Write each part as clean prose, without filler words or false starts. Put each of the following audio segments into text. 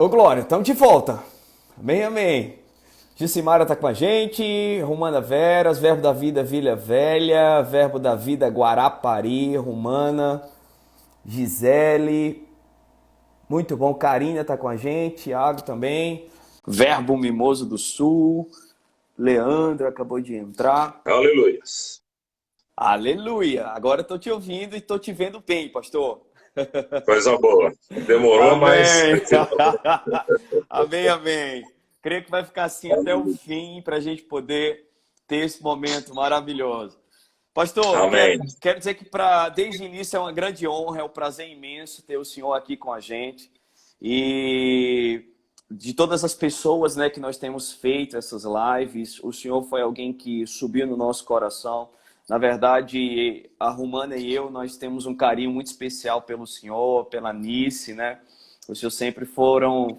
Ô Glória, estamos de volta. Amém, amém. Jucimara tá com a gente, Romana Veras, Verbo da Vida Vila Velha, Verbo da Vida Guarapari, Romana, Gisele, muito bom, Karina tá com a gente, Thiago também, Verbo Mimoso do Sul, Leandro acabou de entrar. Aleluias. Aleluia! Agora estou te ouvindo e estou te vendo bem, pastor. Coisa boa. Demorou, mas Amém. aqui não. Amém, amém. Creio que vai ficar assim até o fim para a gente poder ter esse momento maravilhoso. Pastor, quero, Amém. quero dizer que desde o início é uma grande honra, é um prazer imenso ter o senhor aqui com a gente. E de todas as pessoas, né, que nós temos feito essas lives, o senhor foi alguém que subiu no nosso coração. Na verdade, a Romana e eu, nós temos um carinho muito especial pelo senhor, pela Nice, né? Vocês sempre foram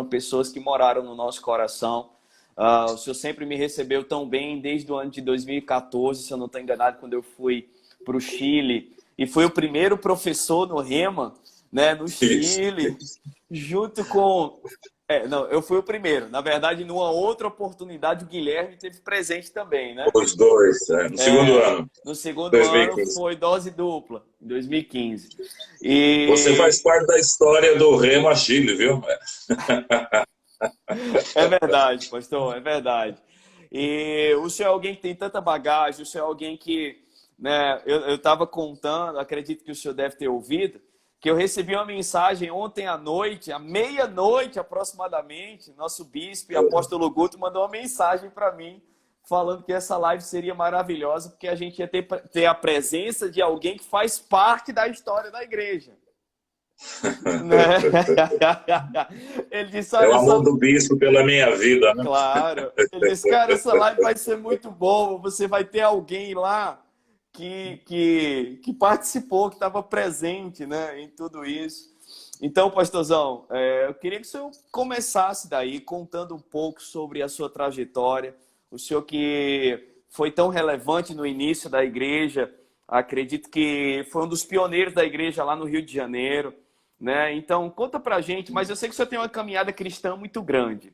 pessoas que moraram no nosso coração. O senhor sempre me recebeu tão bem desde o ano de 2014, se eu não estou enganado, quando eu fui para o Chile. E fui o primeiro professor no Rema, né, no Isso. Chile, junto com... não, eu fui o primeiro. Na verdade, numa outra oportunidade, o Guilherme teve presente também, né? Os dois, no segundo ano, No segundo ano 2015. foi dose dupla, em 2015. Você E faz parte da história do Remo Chile, viu? é verdade, pastor, é verdade. E o senhor é alguém que tem tanta bagagem, o senhor é alguém que, né, eu estava contando, acredito que o senhor deve ter ouvido, que eu recebi uma mensagem ontem à noite, à meia-noite aproximadamente, nosso bispo e apóstolo Guto mandou uma mensagem para mim, falando que essa live seria maravilhosa, porque a gente ia ter a presença de alguém que faz parte da história da igreja. Né? Ele disse, É olha, o amor do bispo pela minha vida, né? claro. Ele disse, cara, essa live vai ser muito boa. Você vai ter alguém lá que participou, que estava presente, né, em tudo isso. Então, pastorzão, eu queria que o senhor começasse daí, contando um pouco sobre a sua trajetória. O senhor que foi tão relevante no início da igreja, acredito que foi um dos pioneiros da igreja lá no Rio de Janeiro, né? Então, conta pra gente, mas eu sei que o senhor tem uma caminhada cristã muito grande,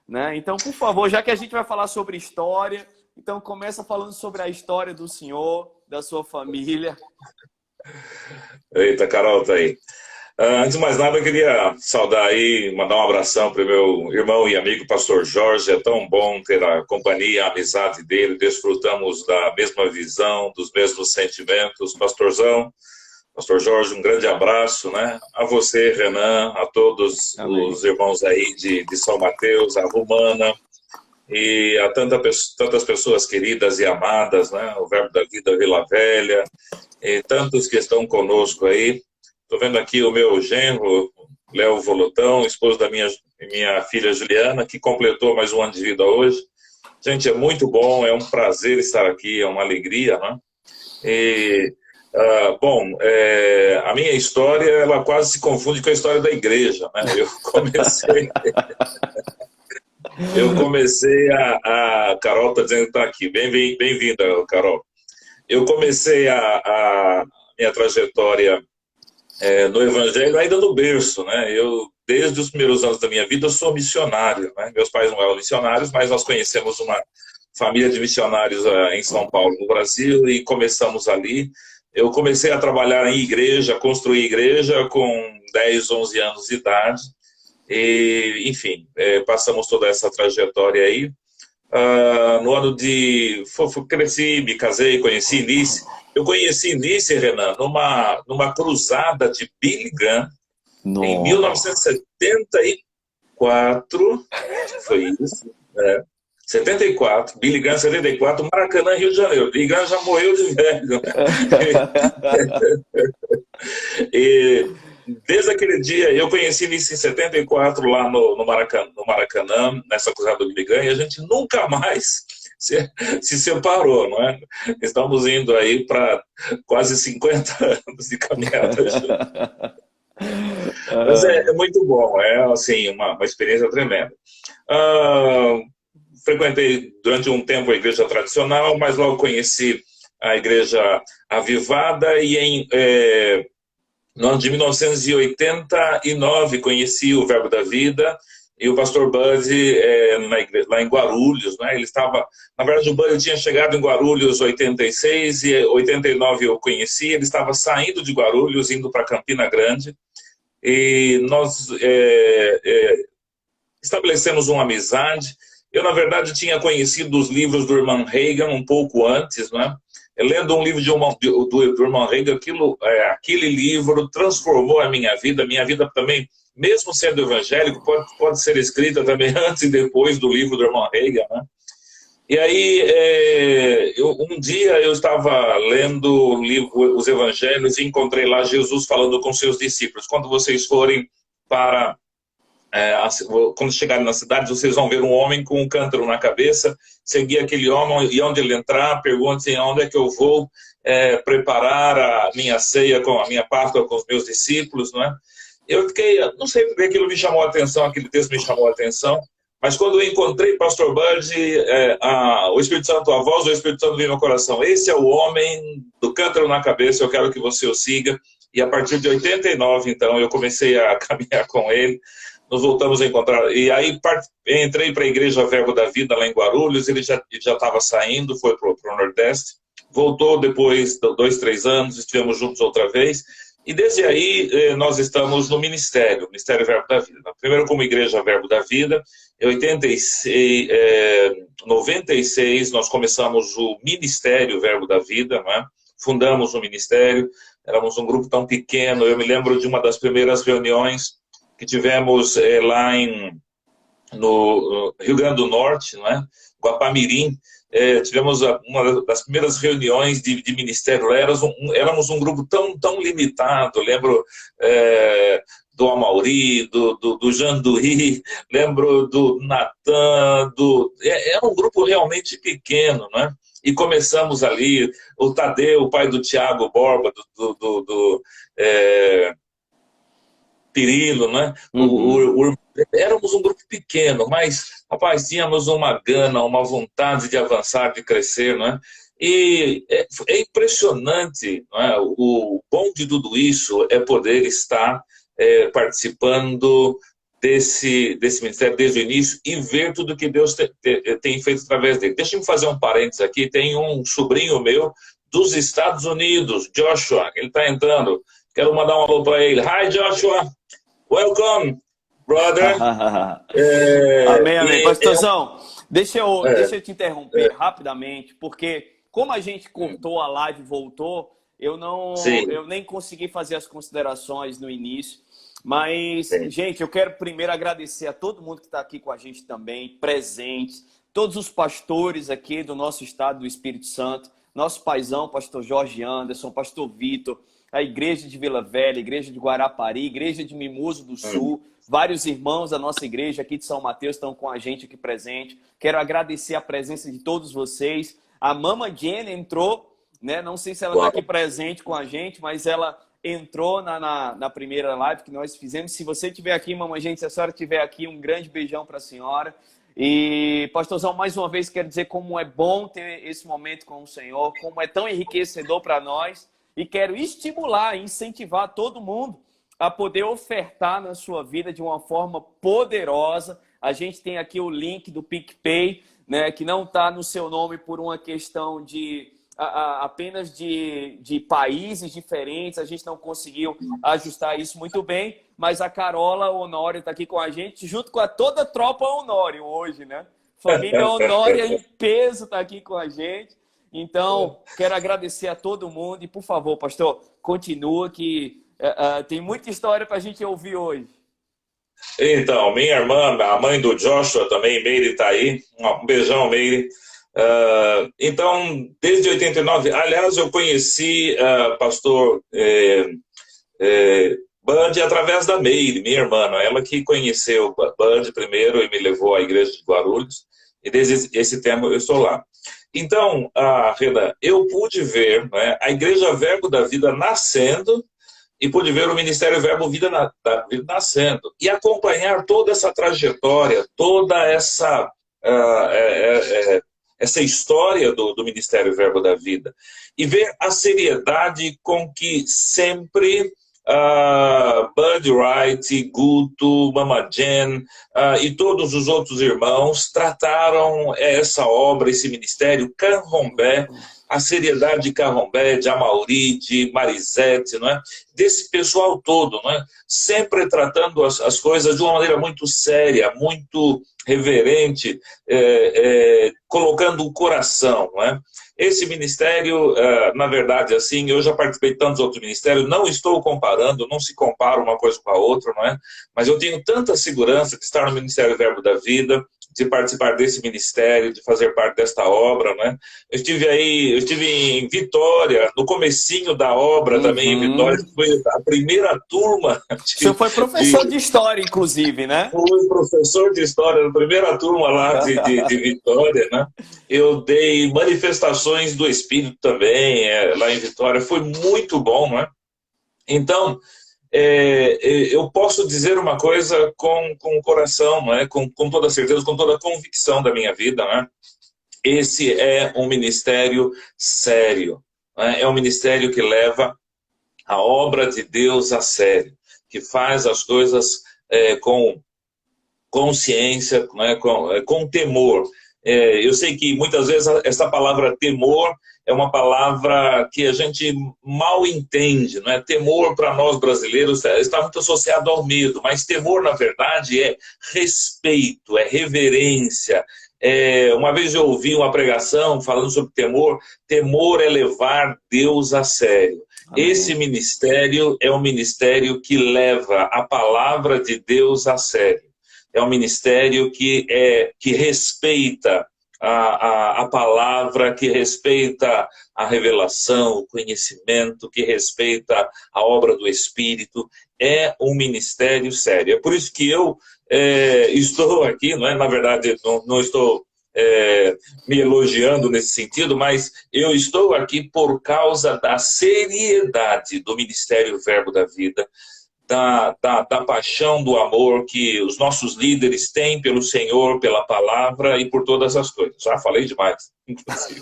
né? Então, por favor, já que a gente vai falar sobre história, então começa falando sobre a história do senhor, da sua família. Eita, Carol tá aí. Antes de mais nada, eu queria saudar aí, mandar um abração para o meu irmão e amigo, pastor Jorge. É tão bom ter a companhia, a amizade dele. Desfrutamos da mesma visão, dos mesmos sentimentos. Pastorzão, pastor Jorge, um grande abraço, né? A você, Renan, a todos Amém. os irmãos aí de São Mateus, a Romana, e a tantas pessoas queridas e amadas, né? O Verbo da Vida Vila Velha, e tantos que estão conosco aí. Estou vendo aqui o meu genro, Léo Volotão, esposo da minha filha Juliana, que completou mais um ano de vida hoje. Gente, é muito bom, é um prazer estar aqui, é uma alegria, né? E, bom, a minha história, ela quase se confunde com a história da igreja, né? Eu comecei a Carol está dizendo que está aqui, bem-vinda, Carol. Eu comecei a minha trajetória no Evangelho ainda no berço, né? Eu, desde os primeiros anos da minha vida, eu sou missionário, né? Meus pais não eram missionários, mas nós conhecemos uma família de missionários em São Paulo, no Brasil, e começamos ali. Eu comecei a trabalhar em igreja, construir igreja com 10, 11 anos de idade, e, enfim, passamos toda essa trajetória aí. No ano de... Cresci, me casei, conheci Nice. Eu conheci Nice, Renan, numa cruzada de Billy Graham, em Nossa. 1974, acho que foi isso, 74, Billy Graham, 74, Maracanã, Rio de Janeiro. Billy Graham já morreu de velho, né? E desde aquele dia, eu conheci Nice em 74, lá no Maracanã, nessa cruzada do Billy Graham, e a gente nunca mais se separou, não é? Estamos indo aí para quase 50 anos de caminhada juntos. Mas é muito bom, é assim, uma experiência tremenda. Ah, frequentei durante um tempo a igreja tradicional, mas logo conheci a igreja avivada e No ano de 1989, conheci o Verbo da Vida e o pastor Bud lá em Guarulhos, né? Ele estava, na verdade, o Bud tinha chegado em Guarulhos em 86 e 89 eu conheci. Ele estava saindo de Guarulhos, indo para Campina Grande, e nós estabelecemos uma amizade. Eu, na verdade, tinha conhecido os livros do irmão Reagan um pouco antes, né? Lendo um livro do irmão Reagan, aquele livro transformou a minha vida. Minha vida também, mesmo sendo evangélico, pode ser escrita também antes e depois do livro do irmão Reagan, né? E aí, um dia eu estava lendo o livro, os evangelhos, e encontrei lá Jesus falando com seus discípulos: quando vocês forem para... quando chegarem na cidade, vocês vão ver um homem com um cântaro na cabeça. Seguir aquele homem, e onde ele entrar, perguntem onde é que eu vou preparar a minha ceia, com a minha Páscoa com os meus discípulos, não é? Eu fiquei, não sei porque aquilo me chamou a atenção, aquele texto me chamou a atenção, mas quando eu encontrei Pastor Bud, o Espírito Santo, a voz do Espírito Santo veio no meu coração: esse é o homem do cântaro na cabeça, eu quero que você o siga. E a partir de 89, então, eu comecei a caminhar com ele. Nos voltamos a encontrar, e aí entrei para a Igreja Verbo da Vida lá em Guarulhos. Ele já estava saindo, foi para o Nordeste, voltou depois de 2, 3 anos, estivemos juntos outra vez, e desde aí nós estamos no Ministério Verbo da Vida. Primeiro como Igreja Verbo da Vida, em 96 nós começamos o Ministério Verbo da Vida, né? Fundamos o Ministério, éramos um grupo tão pequeno. Eu me lembro de uma das primeiras reuniões que tivemos lá no Rio Grande do Norte, não é? Guapamirim. Tivemos uma das primeiras reuniões de ministério. Éramos um grupo tão limitado. Lembro do Amauri, do Janduí, lembro do Natan, era um grupo realmente pequeno, né? E começamos ali, o Tadeu, o pai do Tiago Borba, do Pirilo, né? Éramos um grupo pequeno, mas, rapaz, tínhamos uma gana, uma vontade de avançar, de crescer, né? E é impressionante, não é? O bom de tudo isso é poder estar participando desse ministério desde o início e ver tudo que Deus tem feito através dele. Deixa eu fazer um parênteses aqui. Tem um sobrinho meu dos Estados Unidos, Joshua, ele está entrando. Quero mandar um alô para ele. Hi, Joshua. Welcome, brother. Amém. Pastorzão, deixa eu te interromper rapidamente, porque como a gente cortou a live e voltou, eu nem consegui fazer as considerações no início. Mas, gente, eu quero primeiro agradecer a todo mundo que está aqui com a gente também, presentes, todos os pastores aqui do nosso estado do Espírito Santo, nosso paizão, pastor Jorge Anderson, pastor Vitor, a igreja de Vila Velha, a igreja de Guarapari, igreja de Mimoso do Sul, vários irmãos da nossa igreja aqui de São Mateus estão com a gente aqui presente. Quero agradecer a presença de todos vocês. A Mama Jenny entrou, né? Não sei se ela está aqui presente com a gente, mas ela entrou na primeira live que nós fizemos. Se você estiver aqui, Mama Jenny, se a senhora estiver aqui, um grande beijão para a senhora. E, pastorzão, mais uma vez quero dizer como é bom ter esse momento com o Senhor, como é tão enriquecedor para nós. E quero estimular, incentivar todo mundo a poder ofertar na sua vida de uma forma poderosa. A gente tem aqui o link do PicPay, né, que não está no seu nome por uma questão de apenas de países diferentes. A gente não conseguiu ajustar isso muito bem, mas a Carola Honório está aqui com a gente, junto com toda a tropa Honório hoje, né? Família Honório em peso está aqui com a gente. Então, quero agradecer a todo mundo e, por favor, pastor, continua que tem muita história para a gente ouvir hoje. Então, minha irmã, a mãe do Joshua também, Meire, está aí. Um beijão, Meire. Então, desde 89, aliás, eu conheci pastor Bud através da Meire, minha irmã. Ela que conheceu Bud primeiro e me levou à igreja de Guarulhos. E desde esse tempo eu estou lá. Então, Renan, eu pude ver, né, a Igreja Verbo da Vida nascendo e pude ver o Ministério Verbo Vida nascendo e acompanhar toda essa trajetória, toda essa história do Ministério Verbo da Vida e ver a seriedade com que sempre Bud Wright, Guto, Mama Jen e todos os outros irmãos trataram essa obra, esse ministério, Canrombé, a seriedade de Canrombé, de Amauri, de Marisete, não é? Desse pessoal todo, não é? Sempre tratando as coisas de uma maneira muito séria, muito reverente, colocando o coração, não é? Esse ministério, na verdade, assim, eu já participei de tantos outros ministérios, não estou comparando, não se compara uma coisa com a outra, não é? Mas eu tenho tanta segurança de estar no Ministério Verbo da Vida, de participar desse ministério, de fazer parte desta obra, né? Eu estive em Vitória, no comecinho da obra também em Vitória, foi a primeira turma. O senhor foi professor de história, inclusive, né? Fui professor de história na primeira turma lá de Vitória, né? Eu dei manifestações do Espírito também, lá em Vitória, foi muito bom, né? Então, eu posso dizer uma coisa com o coração, não é? Com toda certeza, com toda a convicção da minha vida, né? Esse é um ministério sério, né? É um ministério que leva a obra de Deus a sério, que faz as coisas com consciência, né? Com temor. Eu sei que muitas vezes essa palavra temor é uma palavra que a gente mal entende, não é? Temor para nós brasileiros está muito associado ao medo, mas temor, na verdade, é respeito, é reverência. Uma vez eu ouvi uma pregação falando sobre temor, temor é levar Deus a sério. Amém. Esse ministério é um ministério que leva a palavra de Deus a sério. É um ministério que respeita a palavra, que respeita a revelação, o conhecimento, que respeita a obra do Espírito. É um ministério sério. É por isso que eu estou aqui, não é? Na verdade, não estou me elogiando nesse sentido, mas eu estou aqui por causa da seriedade do Ministério Verbo da Vida, da paixão, do amor que os nossos líderes têm pelo Senhor, pela palavra e por todas as coisas. Já falei demais, inclusive.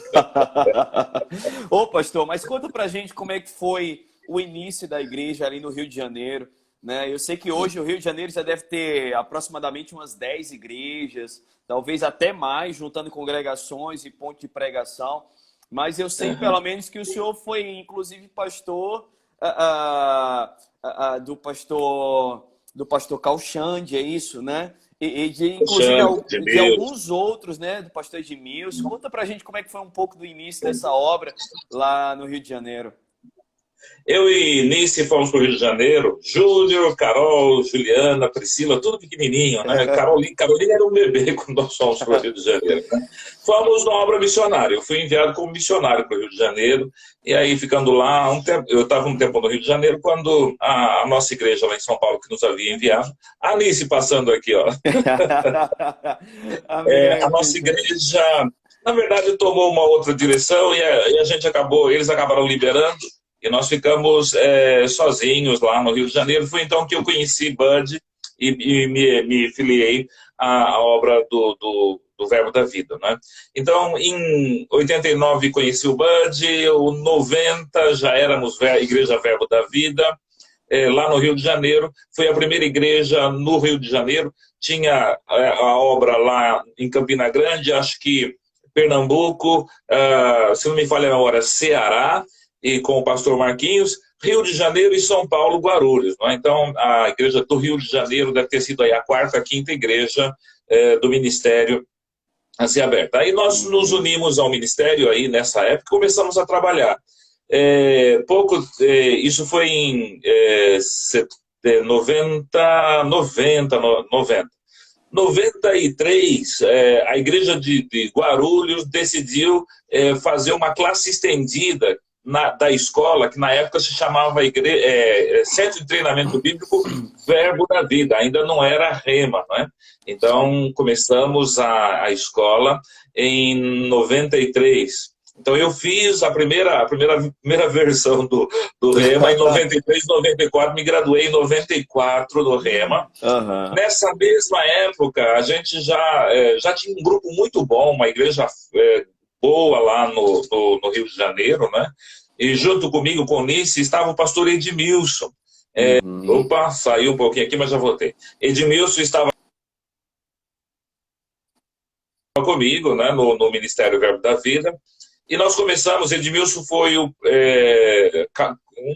Ô, pastor, mas conta pra gente como é que foi o início da igreja ali no Rio de Janeiro, né? Eu sei que hoje o Rio de Janeiro já deve ter aproximadamente umas 10 igrejas, talvez até mais, juntando congregações e ponto de pregação, mas eu sei pelo menos que o senhor foi, inclusive, pastor... do pastor Calxande, é isso, né? Inclusive de alguns outros, né? Do pastor Edmilson. Conta pra gente como é que foi um pouco do início dessa obra lá no Rio de Janeiro. Eu e Nice fomos para o Rio de Janeiro, Júnior, Carol, Juliana, Priscila, tudo pequenininho, né? Carolina era um bebê quando nós fomos para o Rio de Janeiro, né? Fomos numa obra missionária, eu fui enviado como missionário para o Rio de Janeiro, e aí ficando lá, eu estava um tempo no Rio de Janeiro, quando a nossa igreja lá em São Paulo, que nos havia enviado, a Nice passando aqui, ó. A nossa igreja, na verdade, tomou uma outra direção e eles acabaram liberando, e nós ficamos sozinhos lá no Rio de Janeiro. Foi então que eu conheci Bud e me filiei à obra do Verbo da Vida, né? Então, em 89 conheci o Bud, em 90 já éramos a Igreja Verbo da Vida, lá no Rio de Janeiro. Foi a primeira igreja no Rio de Janeiro. Tinha a obra lá em Campina Grande, acho que Pernambuco, se não me falha a memória, Ceará, e com o pastor Marquinhos, Rio de Janeiro e São Paulo, Guarulhos. Não é? Então, a igreja do Rio de Janeiro deve ter sido aí a quarta, quinta igreja do ministério a ser aberta. Aí nós nos unimos ao ministério aí nessa época e começamos a trabalhar. Isso foi em 93, a igreja de Guarulhos decidiu fazer uma classe estendida da escola, que na época se chamava Centro de Treinamento Bíblico Verbo da Vida, ainda não era Rema, né? Então começamos a escola em 93. Então eu fiz a primeira versão do Rema em 93, 94, me graduei em 94 do Rema. Uhum. Nessa mesma época, a gente já tinha um grupo muito bom, uma igreja boa lá no Rio de Janeiro, né? E junto comigo, com o Nice, estava o pastor Edmilson. Uhum. Opa, saiu um pouquinho aqui, mas já voltei. Edmilson estava comigo, né, no Ministério Verbo da Vida, e nós começamos. Edmilson foi um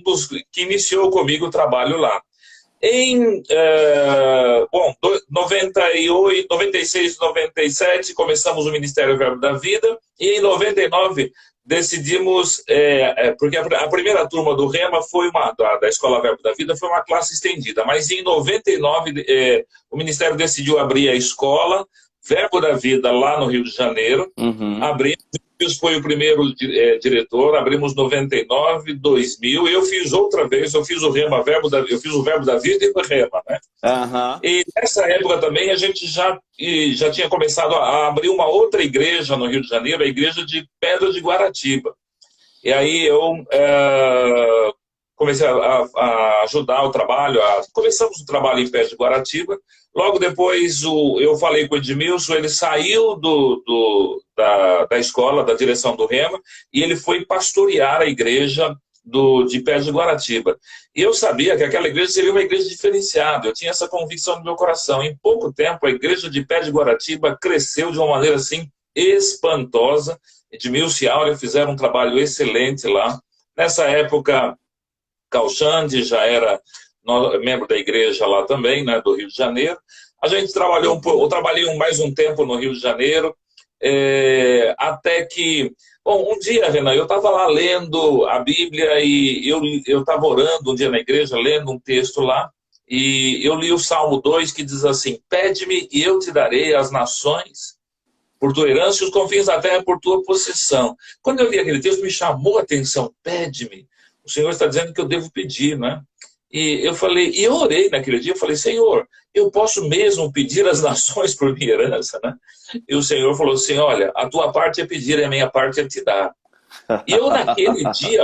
dos que iniciou comigo o trabalho lá. Em 98, 96, 97, começamos o Ministério Verbo da Vida, e em 99 decidimos, porque a primeira turma do Rema foi da Escola Verbo da Vida, foi uma classe estendida, mas em 99 o Ministério decidiu abrir a escola Verbo da Vida lá no Rio de Janeiro. Uhum. Abrimos, foi o primeiro diretor, abrimos 99, 2000, eu fiz outra vez, eu fiz o eu fiz o Verbo da Vida e o Rema, né? Uhum. E nessa época também a gente já tinha começado a abrir uma outra igreja no Rio de Janeiro, a igreja de Pedra de Guaratiba. E aí eu comecei a ajudar o trabalho, começamos o trabalho em Pedra de Guaratiba. Logo depois eu falei com o Edmilson, ele saiu da escola, da direção do Rema, e ele foi pastorear a igreja de Pedra de Guaratiba. E eu sabia que aquela igreja seria uma igreja diferenciada, eu tinha essa convicção no meu coração. Em pouco tempo, a igreja de Pedra de Guaratiba cresceu de uma maneira assim espantosa. Edmilson e Áurea fizeram um trabalho excelente lá. Nessa época, Calxande já era membro da igreja lá também, né, do Rio de Janeiro. A gente trabalhou eu trabalhei mais um tempo no Rio de Janeiro, até que, bom, um dia, Renan, eu estava lá lendo a Bíblia e eu estava orando um dia na igreja, lendo um texto lá, e eu li o Salmo 2 que diz assim: pede-me e eu te darei as nações por tua herança e os confins da terra por tua possessão. Quando eu li aquele texto, me chamou a atenção: pede-me. O Senhor está dizendo que eu devo pedir, né? E eu falei, e eu orei naquele dia, eu falei: Senhor, eu posso mesmo pedir as nações por minha herança, né? E o Senhor falou assim: olha, a tua parte é pedir e a minha parte é te dar. E eu naquele dia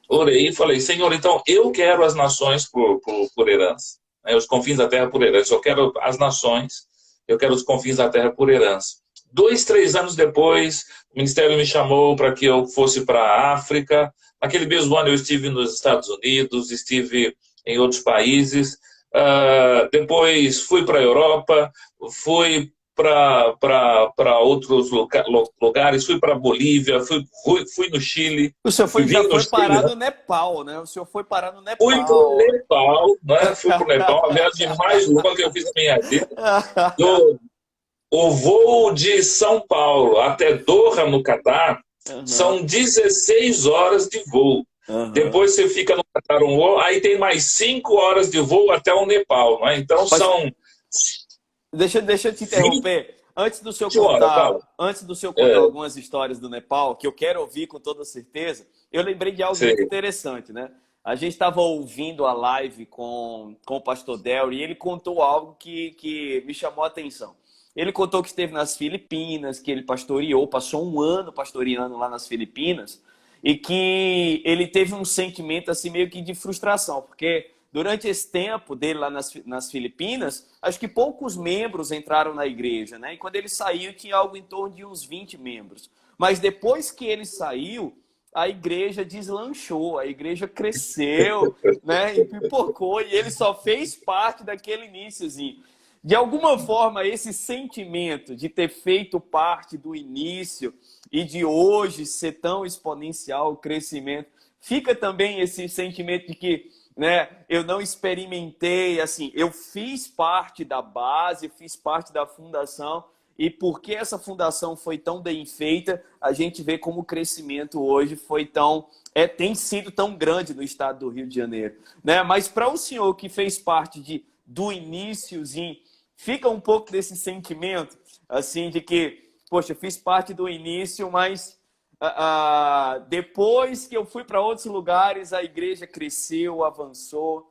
orei e falei: Senhor, então eu quero as nações por herança, né? Os confins da terra por herança. Eu quero as nações, eu quero os confins da terra por herança. 2, 3 anos depois, o ministério me chamou para que eu fosse para a África. Naquele mesmo ano eu estive nos Estados Unidos, estive em outros países. Depois fui para a Europa, fui para outros lugares, fui para a Bolívia, fui no Chile. O senhor Vivi já no foi Chile, parar né? no Nepal, né? O senhor foi parar no Fui para o Nepal. Nepal, né? Fui para o Nepal, a viagem mais longa que eu fiz na minha vida. Do, o voo de São Paulo até Doha, no Catar, Uhum. são 16 horas de voo. Uhum. Depois você fica no Catar um voo, aí tem mais 5 horas de voo até o Nepal, né? Então Mas são deixa eu te 20 interromper. horas, fala. Antes do senhor contar É, algumas histórias do Nepal, que eu quero ouvir com toda certeza, eu lembrei de algo muito sei. interessante, né? A gente estava ouvindo a live com o pastor Del e ele contou algo que me chamou a atenção. Ele contou que esteve nas Filipinas, que ele pastoreou, passou um ano pastoreando lá nas Filipinas, e que ele teve um sentimento assim meio que de frustração, porque durante esse tempo dele lá nas Filipinas, acho que poucos membros entraram na igreja, né? E quando ele saiu, tinha algo em torno de uns 20 membros. Mas depois que ele saiu, a igreja deslanchou, a igreja cresceu, né? E pipocou, e ele só fez parte daquele iníciozinho. De alguma forma, esse sentimento de ter feito parte do início e de hoje ser tão exponencial o crescimento, fica também esse sentimento de que, né, eu não experimentei, assim, eu fiz parte da base, fiz parte da fundação, e porque essa fundação foi tão bem feita, a gente vê como o crescimento hoje foi tem sido tão grande no estado do Rio de Janeiro, né? Mas para o senhor que fez parte do iníciozinho, fica um pouco desse sentimento, assim, de que, poxa, fiz parte do início, mas depois que eu fui para outros lugares, a igreja cresceu, avançou.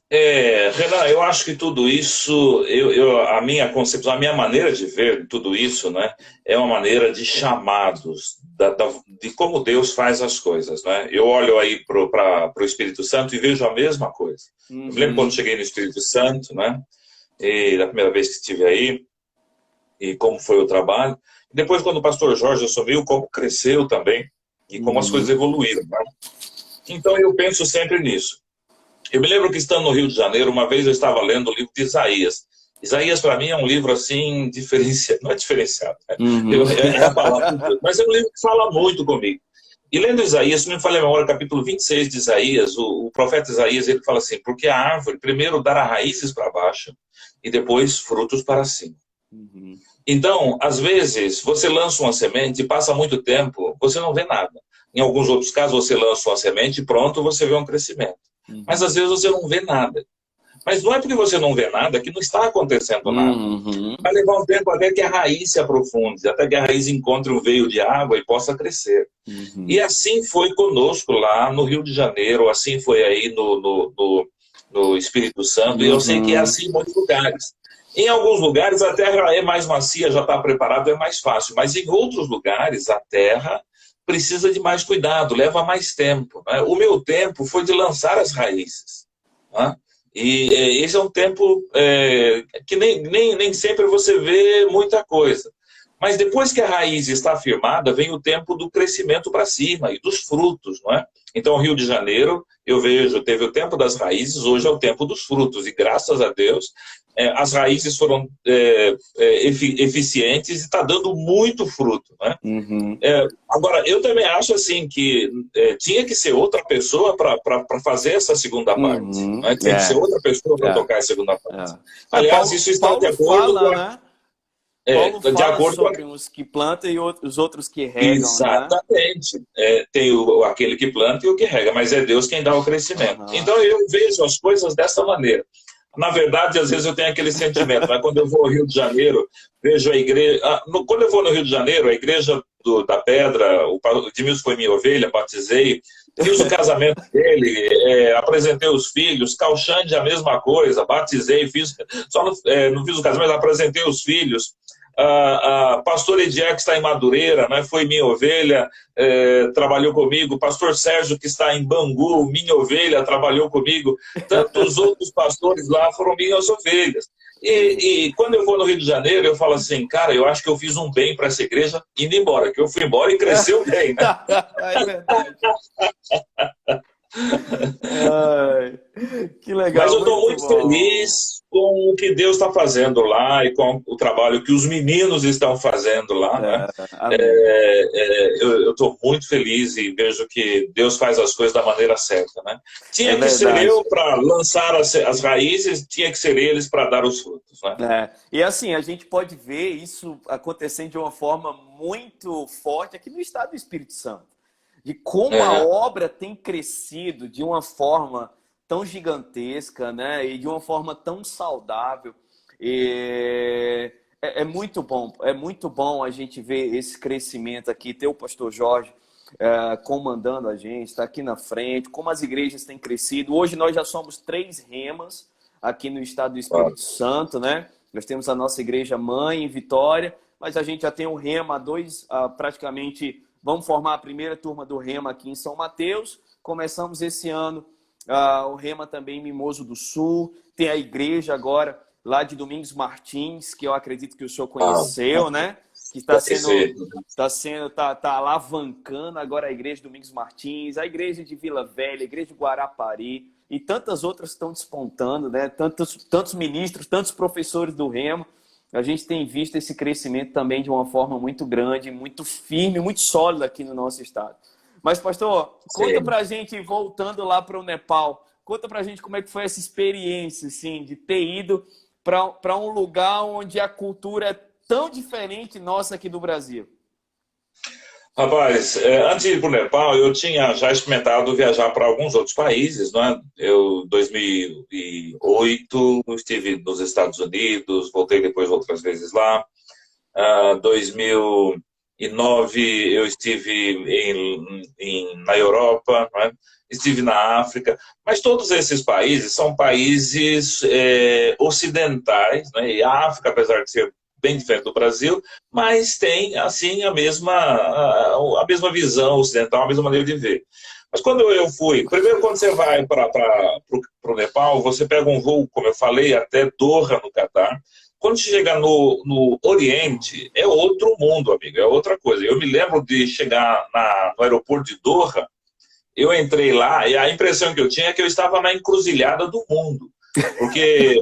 Renan, eu acho que tudo isso, a minha concepção, a minha maneira de ver tudo isso, né, é uma maneira de chamados, de como Deus faz as coisas, né? Eu olho aí para o Espírito Santo e vejo a mesma coisa. Eu me lembro quando Uhum, cheguei no Espírito Santo, né, e da primeira vez que estive aí, e como foi o trabalho. Depois, quando o pastor Jorge assumiu, como cresceu também, e como as coisas uhum, evoluíram, né? Então, eu penso sempre nisso. Eu me lembro que estando no Rio de Janeiro, uma vez eu estava lendo o livro de Isaías. Isaías, para mim, é um livro assim, diferenciado. Não é diferenciado, né? Uhum. É a palavra de Deus. Mas é um livro que fala muito comigo. E lendo Isaías, se não me falha a memória, capítulo 26 de Isaías, o profeta Isaías, ele fala assim, porque a árvore primeiro dará raízes para baixo e depois frutos para cima. Uhum. Então, às vezes, você lança uma semente e passa muito tempo, você não vê nada. Em alguns outros casos, você lança uma semente e pronto, você vê um crescimento. Mas às vezes você não vê nada. Mas não é porque você não vê nada que não está acontecendo nada. Uhum. Vai levar um tempo até que a raiz se aprofunde, até que a raiz encontre um veio de água e possa crescer. Uhum. E assim foi conosco lá no Rio de Janeiro, assim foi aí no Espírito Santo, e eu sei que é assim em muitos lugares. Em alguns lugares a terra é mais macia, já está preparada, é mais fácil, mas em outros lugares a terra precisa de mais cuidado, leva mais tempo, né? O meu tempo foi de lançar as raízes, né? E esse é um tempo que nem sempre você vê muita coisa. Mas depois que a raiz está firmada, vem o tempo do crescimento para cima e dos frutos, não é? Então, Rio de Janeiro, eu vejo, teve o tempo das raízes, hoje é o tempo dos frutos. E graças a Deus, as raízes foram eficientes e está dando muito fruto, né? Uhum. Agora, eu também acho assim que tinha que ser outra pessoa para fazer essa segunda parte. Uhum. Né? Tinha que ser outra pessoa para tocar a segunda parte. Aliás, Paulo, isso está de Paulo acordo fala, com né? Paulo de fala acordo com sobre os que plantam e os outros que regam, né? Exatamente. Tem aquele que planta e o que rega, mas é Deus quem dá o crescimento. Então eu vejo as coisas dessa maneira. Na verdade, às vezes eu tenho aquele sentimento, mas quando eu vou ao Rio de Janeiro, vejo a igreja. Quando eu vou no Rio de Janeiro, a igreja da Pedra, o Edmilson foi minha ovelha, batizei, fiz o casamento dele, apresentei os filhos, Calxande a mesma coisa, batizei, só não fiz o casamento, mas apresentei os filhos. Pastor Edier, que está em Madureira, né, foi minha ovelha, trabalhou comigo. Pastor Sérgio, que está em Bangu, minha ovelha, trabalhou comigo. Tantos outros pastores lá foram minhas ovelhas. E quando eu vou no Rio de Janeiro, eu falo assim, cara, eu acho que eu fiz um bem para essa igreja indo embora, que eu fui embora e cresceu bem, né? É verdade. Que legal. Mas eu estou muito feliz com o que Deus está fazendo lá e com o trabalho que os meninos estão fazendo lá, né? Eu estou muito feliz e vejo que Deus faz as coisas da maneira certa, né? Tinha que ser eu para lançar as raízes, tinha que ser eles para dar os frutos, né? E assim, a gente pode ver isso acontecendo de uma forma muito forte aqui no estado do Espírito Santo. De como a obra tem crescido de uma forma tão gigantesca, né? E de uma forma tão saudável. É muito bom a gente ver esse crescimento aqui, ter o pastor Jorge comandando a gente, está aqui na frente, como as igrejas têm crescido. Hoje nós já somos 3 remas aqui no estado do Espírito Santo, né? Nós temos a nossa igreja mãe em Vitória, mas a gente já tem o Rema 2, praticamente. Vamos formar a primeira turma do Rema aqui em São Mateus. Começamos esse ano o Rema também em Mimoso do Sul. Tem a igreja agora lá de Domingos Martins, que eu acredito que o senhor conheceu, né? Que está alavancando agora a igreja de Domingos Martins, a igreja de Vila Velha, a igreja de Guarapari e tantas outras estão despontando, né? Tantos ministros, tantos professores do Rema. A gente tem visto esse crescimento também de uma forma muito grande, muito firme, muito sólida aqui no nosso estado. Mas, pastor, conta pra gente, voltando lá para o Nepal, conta pra gente como é que foi essa experiência, assim, de ter ido para um lugar onde a cultura é tão diferente nossa aqui do Brasil. Rapaz, antes de ir para o Nepal, eu tinha já experimentado viajar para alguns outros países, né? Eu, em 2008, estive nos Estados Unidos, voltei depois outras vezes lá. 2009, eu estive na Europa, né? Estive na África. Mas todos esses países são países ocidentais, né? E a África, apesar de ser bem diferente do Brasil, mas tem, assim, a mesma visão ocidental, a mesma maneira de ver. Mas quando eu fui, primeiro quando você vai para o Nepal, você pega um voo, como eu falei, até Doha, no Catar. Quando você chega no Oriente, é outro mundo, amigo, é outra coisa. Eu me lembro de chegar no aeroporto de Doha Eu entrei lá e a impressão que eu tinha é que eu estava na encruzilhada do mundo. Porque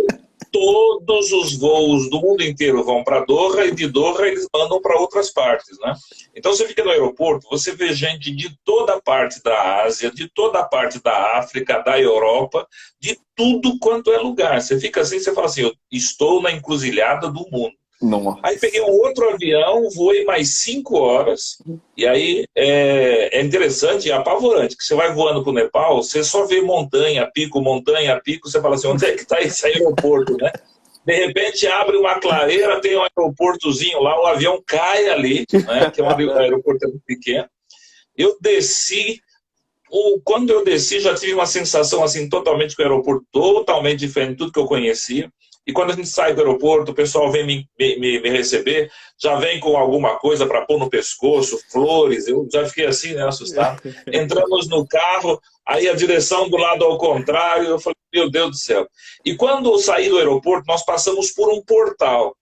todos os voos do mundo inteiro vão para Doha e de Doha eles mandam para outras partes, né? Então você fica no aeroporto, você vê gente de toda a parte da Ásia, de toda a parte da África, da Europa, de tudo quanto é lugar. Você fica assim, você fala assim, eu estou na encruzilhada do mundo. Nossa. Aí peguei um outro avião, voei mais 5 horas, e aí é interessante e apavorante, que você vai voando para o Nepal, você só vê montanha, pico, você fala assim, onde é que está esse aeroporto, né? De repente abre uma clareira, tem um aeroportozinho lá, o avião cai ali, né? Que é um aeroporto muito pequeno. Eu desci, quando eu desci já tive uma sensação assim, totalmente com o aeroporto, totalmente diferente de tudo que eu conhecia. E quando a gente sai do aeroporto, o pessoal vem me receber, já vem com alguma coisa para pôr no pescoço, flores, eu já fiquei assim, né, assustado. Entramos no carro, aí a direção do lado ao contrário, eu falei, meu Deus do céu. E quando eu saí do aeroporto, nós passamos por um portal.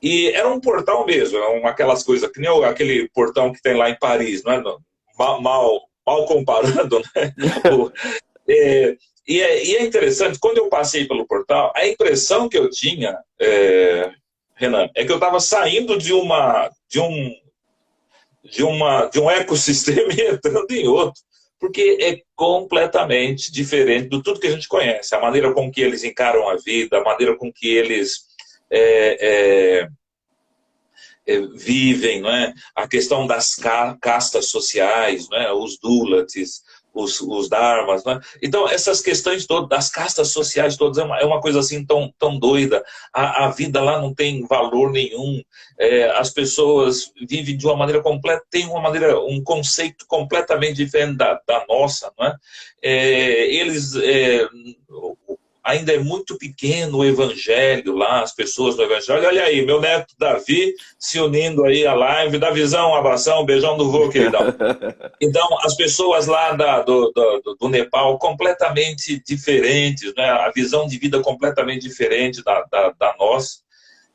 E era um portal mesmo, aquelas coisas, que nem aquele portão que tem lá em Paris, não é? Mal comparando, né? E é interessante, quando eu passei pelo portal, a impressão que eu tinha, Renan, é que eu estava saindo de um ecossistema e entrando em outro, porque é completamente diferente de tudo que a gente conhece. A maneira com que eles encaram a vida, a maneira com que eles vivem, não é? A questão das castas sociais, não é? Os dulatis, os dharmas, né? Então essas questões todas, das castas sociais todas, é uma coisa assim tão doida, a vida lá não tem valor nenhum, as pessoas vivem de uma maneira completa, tem um conceito completamente diferente da nossa, não é? Eles ainda é muito pequeno o evangelho lá, as pessoas do evangelho. Olha aí, meu neto Davi se unindo aí à live. Davizão, um abração, um beijão do vô, queridão. Então, as pessoas lá do Nepal completamente diferentes, né? A visão de vida completamente diferente da nossa.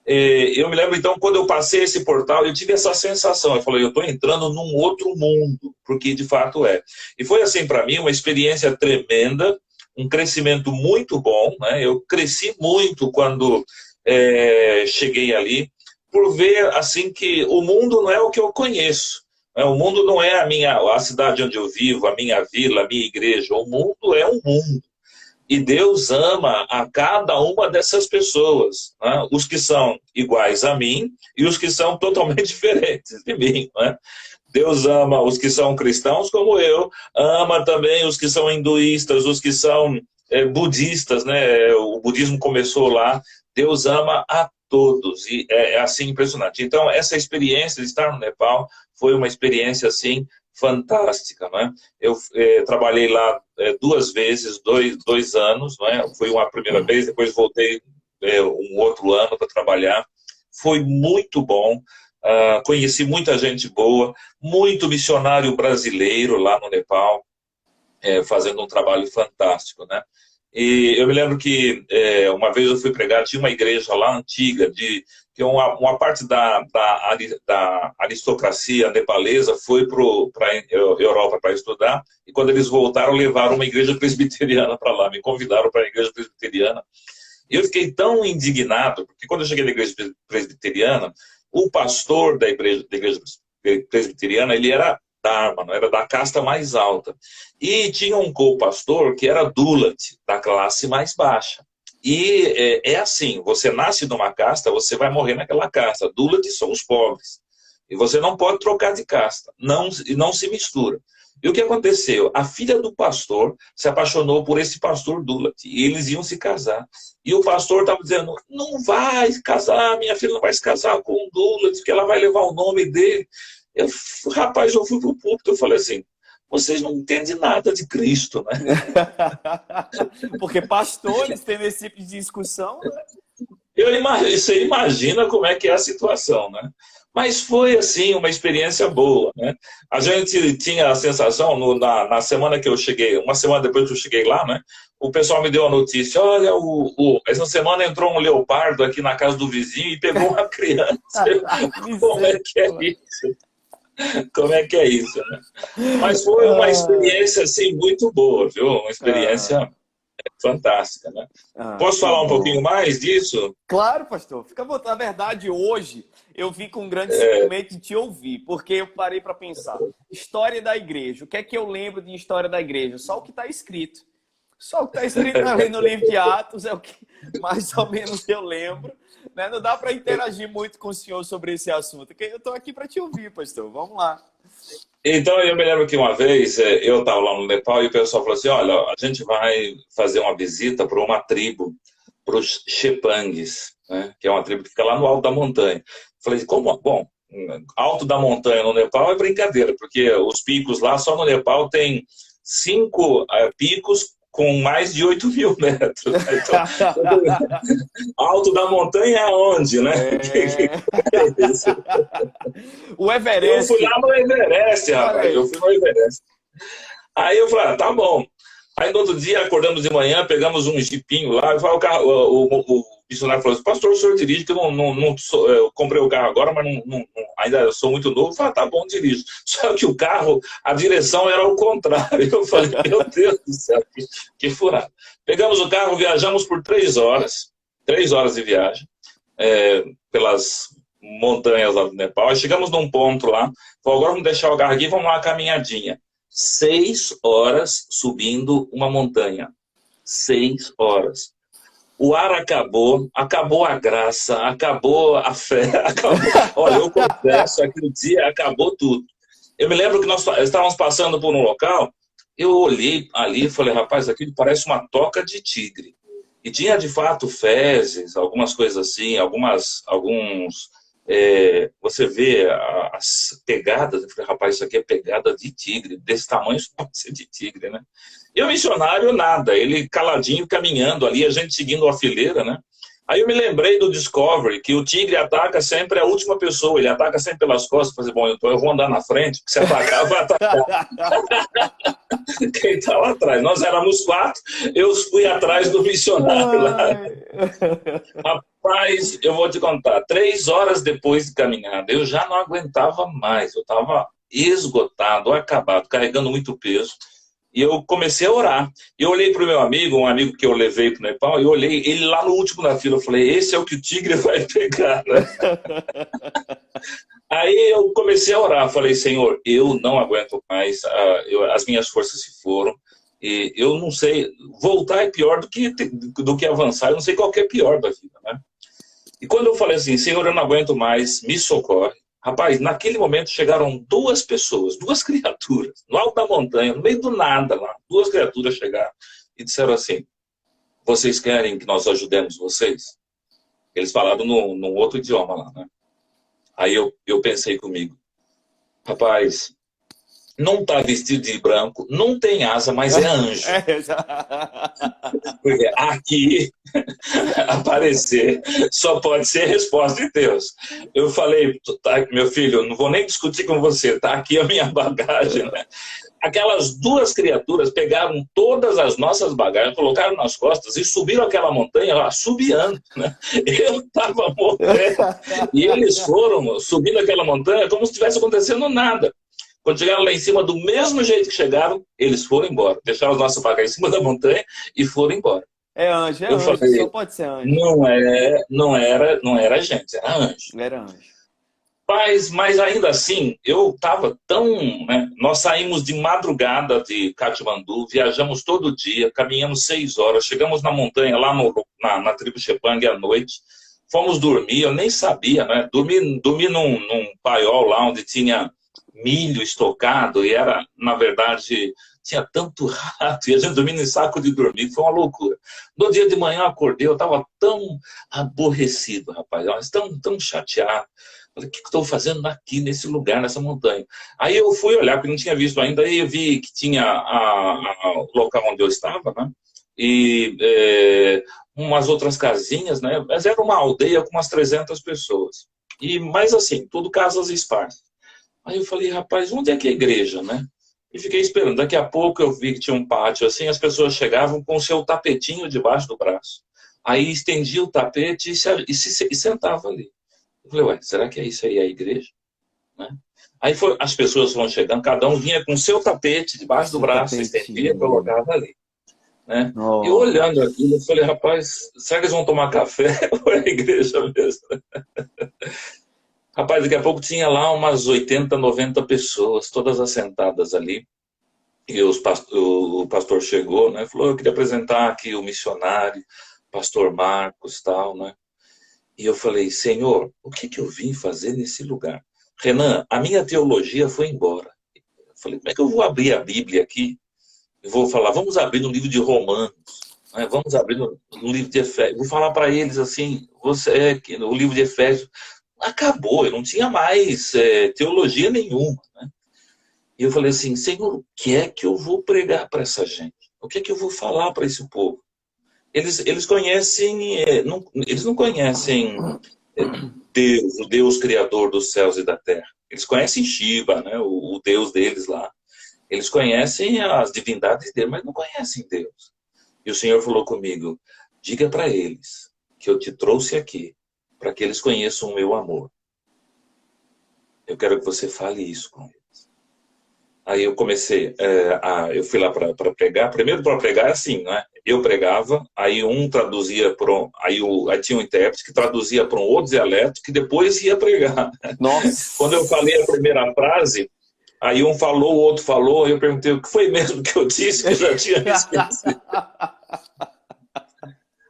Eu me lembro, então, quando eu passei esse portal, eu tive essa sensação. Eu falei, eu estou entrando num outro mundo, porque de fato é. E foi, assim, para mim, uma experiência tremenda, um crescimento muito bom, né? Eu cresci muito quando cheguei ali, por ver assim que o mundo não é o que eu conheço, né? O mundo não é a cidade onde eu vivo, a minha vila, a minha igreja. O mundo é um mundo. E Deus ama a cada uma dessas pessoas, né? Os que são iguais a mim e os que são totalmente diferentes de mim, né? Deus ama os que são cristãos como eu, ama também os que são hinduístas, os que são budistas, né? O budismo começou lá. Deus ama a todos, e é assim impressionante. Então, essa experiência de estar no Nepal foi uma experiência assim fantástica, né? Eu trabalhei lá 2 vezes, 2 anos, né? Foi uma primeira vez, depois voltei um outro ano para trabalhar. Foi muito bom. Conheci muita gente boa, muito missionário brasileiro lá no Nepal, fazendo um trabalho fantástico, né? E eu me lembro que uma vez eu fui pregar, tinha uma igreja lá antiga, que uma parte da aristocracia nepalesa foi para a Europa para estudar, e quando eles voltaram, levaram uma igreja presbiteriana para lá, me convidaram para a igreja presbiteriana. E eu fiquei tão indignado, porque quando eu cheguei na igreja presbiteriana, o pastor da igreja presbiteriana, ele era Dharma, não era da casta mais alta. E tinha um co-pastor que era Dulat, da classe mais baixa. E assim, você nasce numa casta, você vai morrer naquela casta. Dulat são os pobres. E você não pode trocar de casta. Não se mistura. E o que aconteceu? A filha do pastor se apaixonou por esse pastor Dulat. E eles iam se casar. E o pastor estava dizendo, não vai casar, minha filha não vai se casar com o Dulat, porque ela vai levar o nome dele. Rapaz, eu fui para o púlpito e falei assim, vocês não entendem nada de Cristo, né? Porque pastores têm esse tipo de discussão, né? Você imagina como é que é a situação, né? Mas foi, assim, uma experiência boa, né? A gente tinha a sensação, na semana que eu cheguei, uma semana depois que eu cheguei lá, né? O pessoal me deu a notícia, olha, essa semana entrou um leopardo aqui na casa do vizinho e pegou uma criança. Como é que é isso? Como é que é isso, né? Mas foi uma experiência, assim, muito boa, viu? Uma Ah, experiência fantástica, né? Posso que falar um pouquinho bom. mais disso? Claro, pastor. Fica à vontade. Na verdade, hoje eu vim com um grande sentimento de te ouvir, porque eu parei para pensar. História da igreja. O que é que eu lembro de história da igreja? Só o que está escrito. Só o que está escrito ali no livro de Atos é o que mais ou menos eu lembro. Né? Não dá para interagir muito com o senhor sobre esse assunto. Porque eu estou aqui para te ouvir, pastor. Vamos lá. Então, eu me lembro que uma vez eu estava lá no Nepal e o pessoal falou assim: olha, a gente vai fazer uma visita para uma tribo, para os Chepangues, né? Que é uma tribo que fica lá no alto da montanha. Falei, como? Bom, alto da montanha no Nepal é brincadeira, porque os picos lá, só no Nepal tem 5 picos com mais de 8.000 metros. Então, alto da montanha é onde, né? É... o Eu fui Everest. lá no Everest, Olha rapaz. Eu aí. fui no Everest. Aí eu falei, tá bom. Aí no outro dia acordamos de manhã, pegamos um jipinho lá, e o, carro, o missionário falou assim, pastor, o senhor dirige, que eu não sou, eu comprei o carro agora, mas ainda sou muito novo. Eu falei, tá bom, dirijo. Só que o carro, a direção era ao contrário. Eu falei, meu Deus do céu, que furado. Pegamos o carro, viajamos por 3 horas de viagem, pelas montanhas lá do Nepal. Aí chegamos num ponto lá, falou, agora vamos deixar o carro aqui e vamos lá uma caminhadinha. 6 horas subindo uma montanha. 6 horas. O ar acabou, acabou a graça, acabou a fé, acabou... Olha, eu confesso, aquele dia acabou tudo. Eu me lembro que nós estávamos passando por um local, eu olhei ali e falei, rapaz, aquilo parece uma toca de tigre. E tinha, de fato, fezes, algumas coisas assim, você vê as pegadas, eu falei, rapaz, isso aqui é pegada de tigre, desse tamanho isso pode ser de tigre, né? E o missionário, nada, ele caladinho, caminhando ali, a gente seguindo a fileira, né? Aí eu me lembrei do Discovery, que o tigre ataca sempre a última pessoa, ele ataca sempre pelas costas, falei, bom, então eu vou andar na frente, porque se atacar, vai atacar quem estava atrás. Nós éramos 4, eu fui atrás do missionário lá. Rapaz, eu vou te contar, 3 horas depois de caminhada, eu já não aguentava mais, eu estava esgotado, acabado, carregando muito peso, e eu comecei a orar. Eu olhei para o meu amigo, um amigo que eu levei para o Nepal, eu olhei ele lá no último da fila, eu falei, esse é o que o tigre vai pegar, né? Aí eu comecei a orar, falei, Senhor, eu não aguento mais, as minhas forças se foram, e eu não sei, voltar é pior do que avançar, eu não sei qual que é pior da vida, né? E quando eu falei assim, Senhor, eu não aguento mais, me socorre. Rapaz, naquele momento chegaram 2 pessoas, 2 criaturas, no alto da montanha, no meio do nada lá. 2 criaturas chegaram e disseram assim, vocês querem que nós ajudemos vocês? Eles falaram num outro idioma lá, né? Aí eu pensei comigo, rapaz, não está vestido de branco, não tem asa, mas é anjo. Porque aqui aparecer só pode ser resposta de Deus. Eu falei, tá, meu filho, eu não vou nem discutir com você, tá aqui a minha bagagem, né? Aquelas 2 criaturas pegaram todas as nossas bagagens, colocaram nas costas e subiram aquela montanha lá, subiando, né? Eu estava morrendo. E eles foram subindo aquela montanha como se estivesse acontecendo nada. Quando chegaram lá em cima, do mesmo jeito que chegaram, eles foram embora. Deixaram as nossas bagagens em cima da montanha e foram embora. É Eu anjo, só falei, pode ser anjo. não era gente, era anjo. Era anjo. Mas ainda assim, eu estava tão... Né? Nós saímos de madrugada de Katmandu, viajamos todo dia, caminhamos 6 horas, chegamos na montanha, lá na tribo Chepang à noite, fomos dormir, eu nem sabia, né? Dormi num paiol lá onde tinha milho estocado e era, na verdade, tinha tanto rato, e a gente dormindo em saco de dormir, foi uma loucura. No dia de manhã eu acordei, eu estava tão aborrecido, rapaz, tão chateado. Falei, o que eu estou fazendo aqui, nesse lugar, nessa montanha? Aí eu fui olhar, porque não tinha visto ainda, aí eu vi que tinha o local onde eu estava, né? E umas outras casinhas, né? Mas era uma aldeia com umas 300 pessoas. Mas assim, tudo casas esparsas. Aí eu falei, rapaz, onde é que é a igreja, né? E fiquei esperando. Daqui a pouco eu vi que tinha um pátio assim, as pessoas chegavam com o seu tapetinho debaixo do braço. Aí estendia o tapete e sentava ali. Eu falei, ué, será que é isso aí a igreja? né? Aí as pessoas foram chegando, cada um vinha com o seu tapete debaixo do Seu braço, estendia e tapetinho. colocava ali, né? E eu Nossa. olhando aquilo, eu falei, rapaz, será que eles vão tomar café ou é a igreja mesmo? Rapaz, daqui a pouco tinha lá umas 80, 90 pessoas, todas assentadas ali. E o pastor chegou, né? Falou, eu queria apresentar aqui o missionário, pastor Marcos, tal, né? E eu falei, Senhor, o que que eu vim fazer nesse lugar? Renan, a minha teologia foi embora. Eu falei, como é que eu vou abrir a Bíblia aqui? Eu vou falar, vamos abrir no livro de Romanos, né? Vamos abrir no livro de Efésios. Vou falar para eles assim, o livro de Efésios acabou, eu não tinha mais teologia nenhuma, né? E eu falei assim, Senhor, o que é que eu vou pregar para essa gente? O que é que eu vou falar para esse povo? Eles conhecem, eles não conhecem Deus, o Deus criador dos céus e da terra. Eles conhecem Shiva, né, o Deus deles lá. Eles conhecem as divindades dele, mas não conhecem Deus. E o Senhor falou comigo, diga para eles que eu te trouxe aqui para que eles conheçam o meu amor. Eu quero que você fale isso com eles. Aí eu comecei, eu fui lá para pregar. Primeiro para pregar é assim, né? Eu pregava, aí um traduzia aí tinha um intérprete que traduzia para um outro dialeto que depois ia pregar. Quando eu Nossa. falei a primeira frase, aí um falou, o outro falou, aí eu perguntei o que foi mesmo que eu disse, que eu já tinha me esquecido.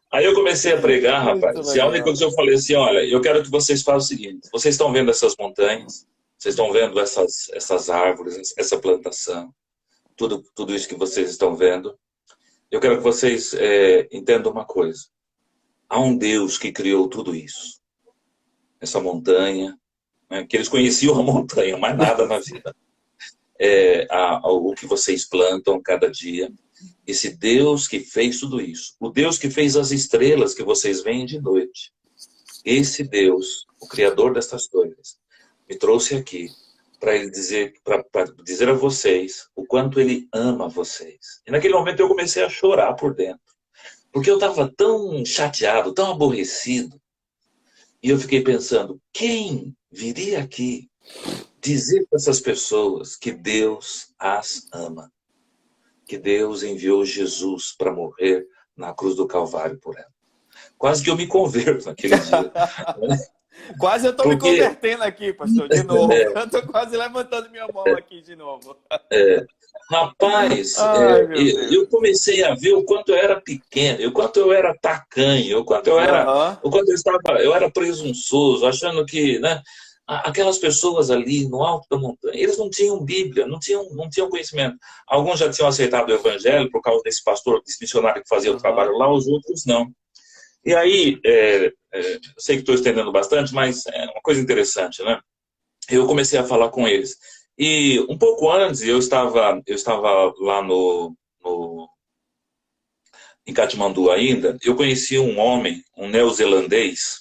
Aí eu comecei a pregar, Muito rapaz. E a única legal. coisa que eu falei assim, olha, eu quero que vocês façam o seguinte, vocês estão vendo essas montanhas, vocês estão vendo essas árvores, essa plantação, tudo isso que vocês estão vendo. Eu quero que vocês entendam uma coisa. Há um Deus que criou tudo isso. Essa montanha, né, que eles conheciam a montanha, mais nada na vida. O que vocês plantam cada dia. Esse Deus que fez tudo isso. O Deus que fez as estrelas que vocês veem de noite. Esse Deus, o Criador destas coisas, me trouxe aqui para dizer a vocês o quanto Ele ama vocês. E naquele momento eu comecei a chorar por dentro. Porque eu estava tão chateado, tão aborrecido. E eu fiquei pensando, quem viria aqui dizer para essas pessoas que Deus as ama? Que Deus enviou Jesus para morrer na cruz do Calvário por ela. Quase que eu me converto naquele dia. Quase eu estou me Porque, convertendo aqui, pastor, de novo. Eu estou quase levantando minha mão aqui de novo. rapaz, Ai, meu eu Deus. comecei a ver o quanto eu era pequeno, o quanto eu era tacanho, Aham. o quanto eu era presunçoso, achando que, né, aquelas pessoas ali no alto da montanha, eles não tinham Bíblia, não tinham conhecimento. Alguns já tinham aceitado o Evangelho por causa desse pastor, desse missionário que fazia o Aham. trabalho lá, os outros não. E aí, eu sei que estou estendendo bastante, mas é uma coisa interessante, né? Eu comecei a falar com eles. E um pouco antes, eu estava lá em Katmandu ainda, eu conheci um homem, um neozelandês,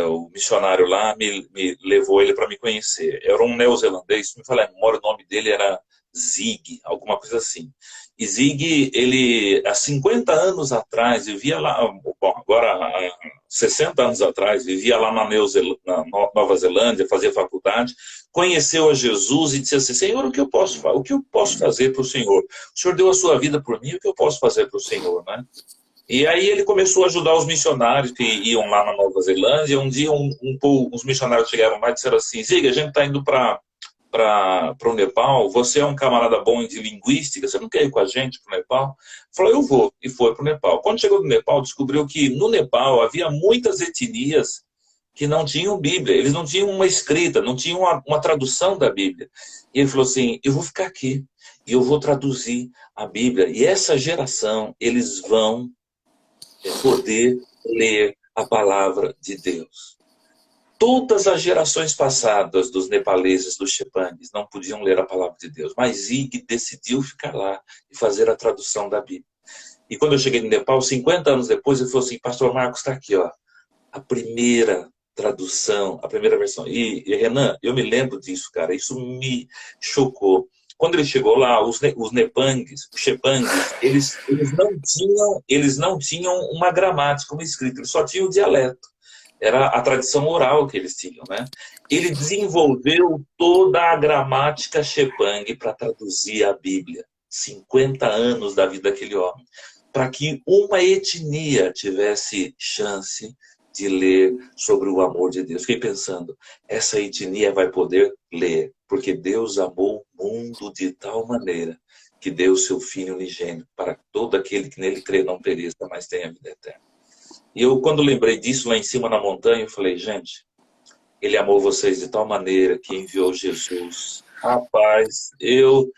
o missionário lá me levou ele para me conhecer. Era um neozelandês, se me falar a memória, o nome dele era Zig, alguma coisa assim. E Zig, ele, há 50 anos atrás, vivia lá, bom, agora há 60 anos atrás, vivia lá na Nova Zelândia, fazia faculdade, conheceu a Jesus e disse assim, Senhor, o que eu posso fazer para o Senhor? O Senhor deu a sua vida por mim, o que eu posso fazer para o Senhor, né? E aí ele começou a ajudar os missionários que iam lá na Nova Zelândia. Um dia uns missionários chegaram lá e disseram assim, Ziga, a gente está indo para o Nepal, você é um camarada bom de linguística, você não quer ir com a gente para o Nepal? Falou, eu vou, e foi para o Nepal. Quando chegou no Nepal, descobriu que no Nepal havia muitas etnias que não tinham Bíblia, eles não tinham uma escrita, não tinham uma tradução da Bíblia. E ele falou assim, eu vou ficar aqui, e eu vou traduzir a Bíblia, e essa geração, eles vão poder ler a palavra de Deus. Todas as gerações passadas dos nepaleses, dos chepangues, não podiam ler a palavra de Deus, mas Ig decidiu ficar lá e fazer a tradução da Bíblia. E quando eu cheguei no Nepal, 50 anos depois, ele falou assim, Pastor Marcos, está aqui, ó, a primeira tradução, a primeira versão. E Renan, eu me lembro disso, cara, isso me chocou. Quando ele chegou lá, os nepangues, os chepangues, eles não tinham uma gramática, uma escrita, eles só tinham o dialeto. era a tradição oral que eles tinham, né? Ele desenvolveu toda a gramática Shebang para traduzir a Bíblia. 50 anos da vida daquele homem. Para que uma etnia tivesse chance de ler sobre o amor de Deus. Fiquei pensando, essa etnia vai poder ler, porque Deus amou o mundo de tal maneira que deu o seu Filho unigênito para que todo aquele que nele crê não pereça, mas tenha vida eterna. E eu, quando lembrei disso lá em cima na montanha, eu falei, gente, ele amou vocês de tal maneira que enviou Jesus. Rapaz, eu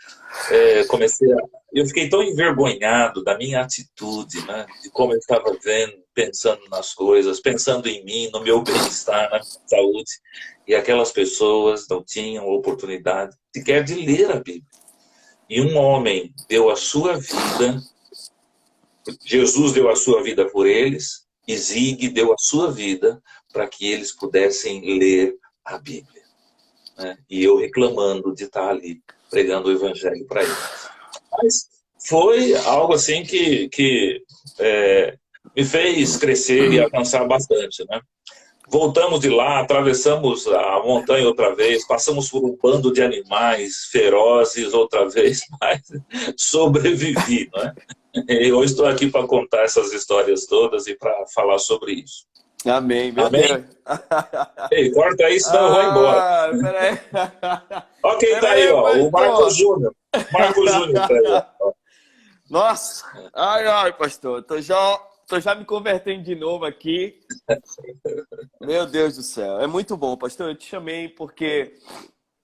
comecei a... Eu fiquei tão envergonhado da minha atitude, né? De como eu estava vendo, pensando nas coisas, pensando em mim, no meu bem-estar, na minha saúde. E aquelas pessoas não tinham oportunidade sequer de ler a Bíblia. E um homem deu a sua vida, Jesus deu a sua vida por eles, e Zig deu a sua vida para que eles pudessem ler a Bíblia. Né? E eu reclamando de estar ali, pregando o Evangelho para eles. Mas foi algo assim que me fez crescer e alcançar bastante, né? Voltamos de lá, atravessamos a montanha outra vez, passamos por um bando de animais ferozes outra vez, mas sobrevivi, né? E hoje estou aqui para contar essas histórias todas e para falar sobre isso. Amém, meu Amém? Deus. Ei, corta aí, senão eu vou embora. Peraí. Ó quem tá aí, ó, o Marcos Júnior. Marcos Júnior tá aí, ó. Nossa, ai, pastor, tô já me convertendo de novo aqui. Meu Deus do céu, é muito bom, pastor. Eu te chamei porque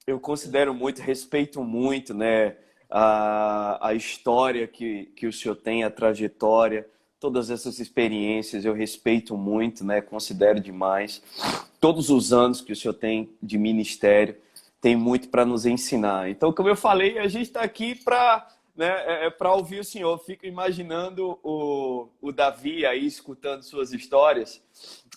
eu considero muito, respeito muito, né, a história que o senhor tem, a trajetória, todas essas experiências, eu respeito muito, né, considero demais. Todos os anos que o senhor tem de ministério, tem muito para nos ensinar. Então, como eu falei, a gente está aqui para... né, para ouvir o senhor. Fico imaginando o Davi aí escutando suas histórias.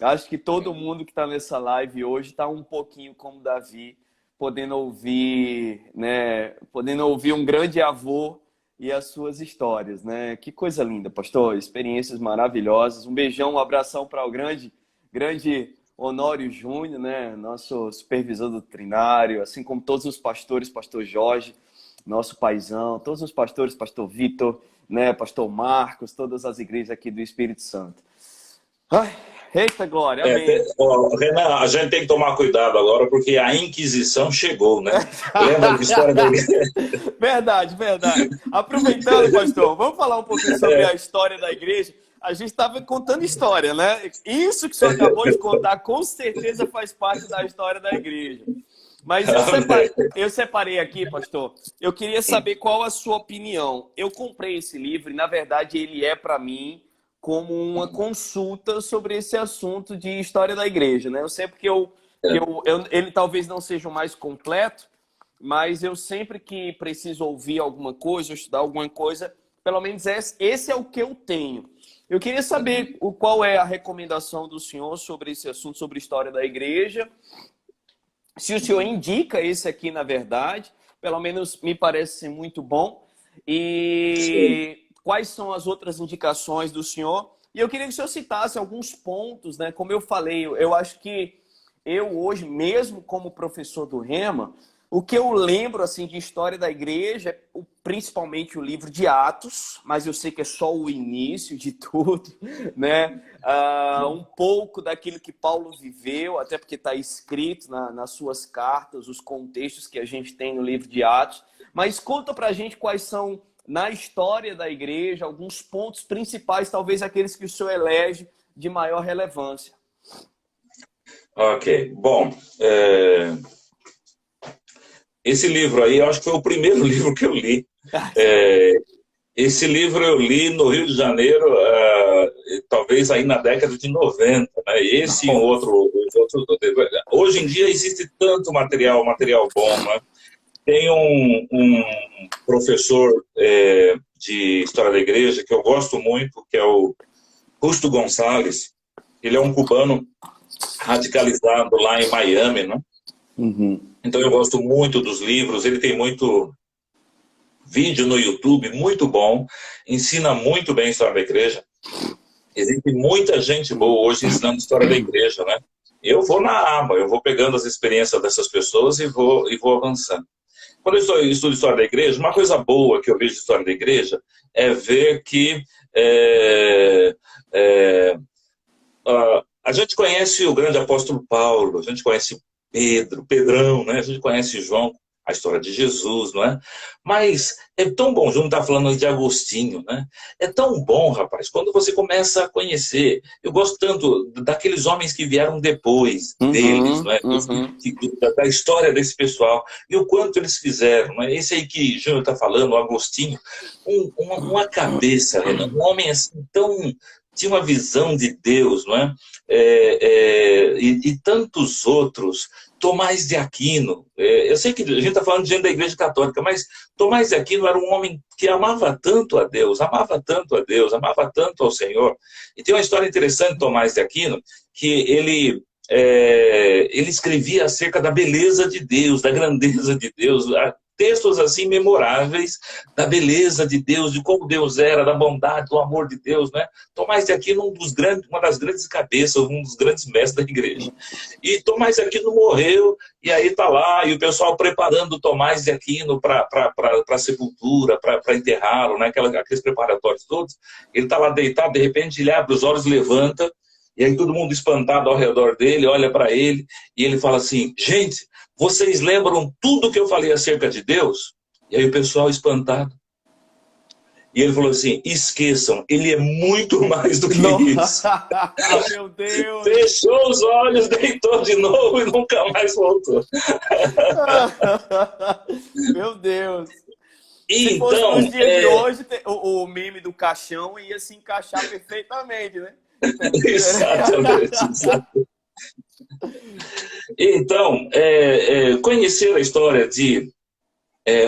Acho que todo mundo que está nessa live hoje está um pouquinho como Davi, podendo ouvir, né, podendo ouvir um grande avô e as suas histórias, né? Que coisa linda, pastor. Experiências maravilhosas. Um beijão, um abração para o grande Honório Júnior, né? Nosso supervisor doutrinário, assim como todos os pastores, pastor Jorge, nosso paizão, todos os pastores, pastor Vitor, né, pastor Marcos, todas as igrejas aqui do Espírito Santo. Ai, eita glória, amém. Renan, a gente tem que tomar cuidado agora, porque a Inquisição chegou, né? Lembra da história da igreja? Verdade. Aproveitando, pastor, vamos falar um pouquinho sobre a história da igreja. A gente estava contando história, né? Isso que o senhor acabou de contar, com certeza faz parte da história da igreja. Mas eu separei aqui, pastor. Eu queria saber qual a sua opinião. Eu comprei esse livro e, na verdade, ele é para mim como uma consulta sobre esse assunto de história da igreja, né? Eu sei porque ele talvez não seja o mais completo, mas eu sempre que preciso ouvir alguma coisa, estudar alguma coisa, pelo menos esse é o que eu tenho. Eu queria saber qual é a recomendação do senhor sobre esse assunto, sobre história da igreja. Se o senhor indica esse aqui, na verdade, pelo menos me parece ser muito bom. E sim, quais são as outras indicações do senhor? E eu queria que o senhor citasse alguns pontos, né? Como eu falei, eu acho que eu hoje, mesmo como professor do Rema, o que eu lembro assim de história da igreja é principalmente o livro de Atos, mas eu sei que é só o início de tudo, né? Um pouco daquilo que Paulo viveu, até porque está escrito nas suas cartas, os contextos que a gente tem no livro de Atos. Mas conta pra gente quais são, na história da igreja, alguns pontos principais, talvez aqueles que o senhor elege de maior relevância. Ok, bom... Esse livro aí, eu acho que foi o primeiro livro que eu li. Esse livro eu li no Rio de Janeiro, talvez aí na década de 90. Né? Esse e outro. Hoje em dia existe tanto material bom. Né? Tem um professor de História da Igreja que eu gosto muito, que é o Justo Gonçalves. Ele é um cubano radicalizado lá em Miami, né? Uhum. Então eu gosto muito dos livros, ele tem muito vídeo no YouTube, muito bom, ensina muito bem a história da igreja. Existe muita gente boa hoje ensinando a história da igreja, né? Eu vou na aba, eu vou pegando as experiências dessas pessoas e vou avançando. Quando eu estudo história da igreja, uma coisa boa que eu vejo de história da igreja é ver que é, é, a gente conhece o grande apóstolo Paulo, a gente conhece Pedro, Pedrão, né? A gente conhece João, a história de Jesus, não é? Mas é tão bom, João está falando de Agostinho, né? É tão bom, rapaz, quando você começa a conhecer. Eu gosto tanto daqueles homens que vieram depois deles, não Uhum, é? uhum. Da história desse pessoal e o quanto eles fizeram, não é? Esse aí que Júnior está falando, o Agostinho, uma cabeça, Renan, um homem assim tão tinha uma visão de Deus, não é? E tantos outros, Tomás de Aquino, eu sei que a gente está falando de gente da Igreja Católica, mas Tomás de Aquino era um homem que amava tanto a Deus, amava tanto a Deus, amava tanto ao Senhor. E tem uma história interessante de Tomás de Aquino, que ele escrevia acerca da beleza de Deus, da grandeza de Deus, textos assim memoráveis da beleza de Deus, de como Deus era, da bondade, do amor de Deus, né? Tomás de Aquino, uma das grandes cabeças, um dos grandes mestres da igreja. E Tomás de Aquino morreu, e aí está lá, e o pessoal preparando Tomás de Aquino para a sepultura, para enterrá-lo, né? Aqueles preparatórios todos. Ele está lá deitado, de repente ele abre os olhos, levanta, e aí todo mundo espantado ao redor dele, olha para ele, e ele fala assim, gente, vocês lembram tudo que eu falei acerca de Deus? E aí o pessoal espantado. E ele falou assim, esqueçam, ele é muito mais do que isso. Meu Deus! Fechou os olhos, deitou de novo e nunca mais voltou. Meu Deus! Se fosse Então, nos dias de hoje, o meme do caixão ia se encaixar perfeitamente, né? exatamente. Então, conhecer a história de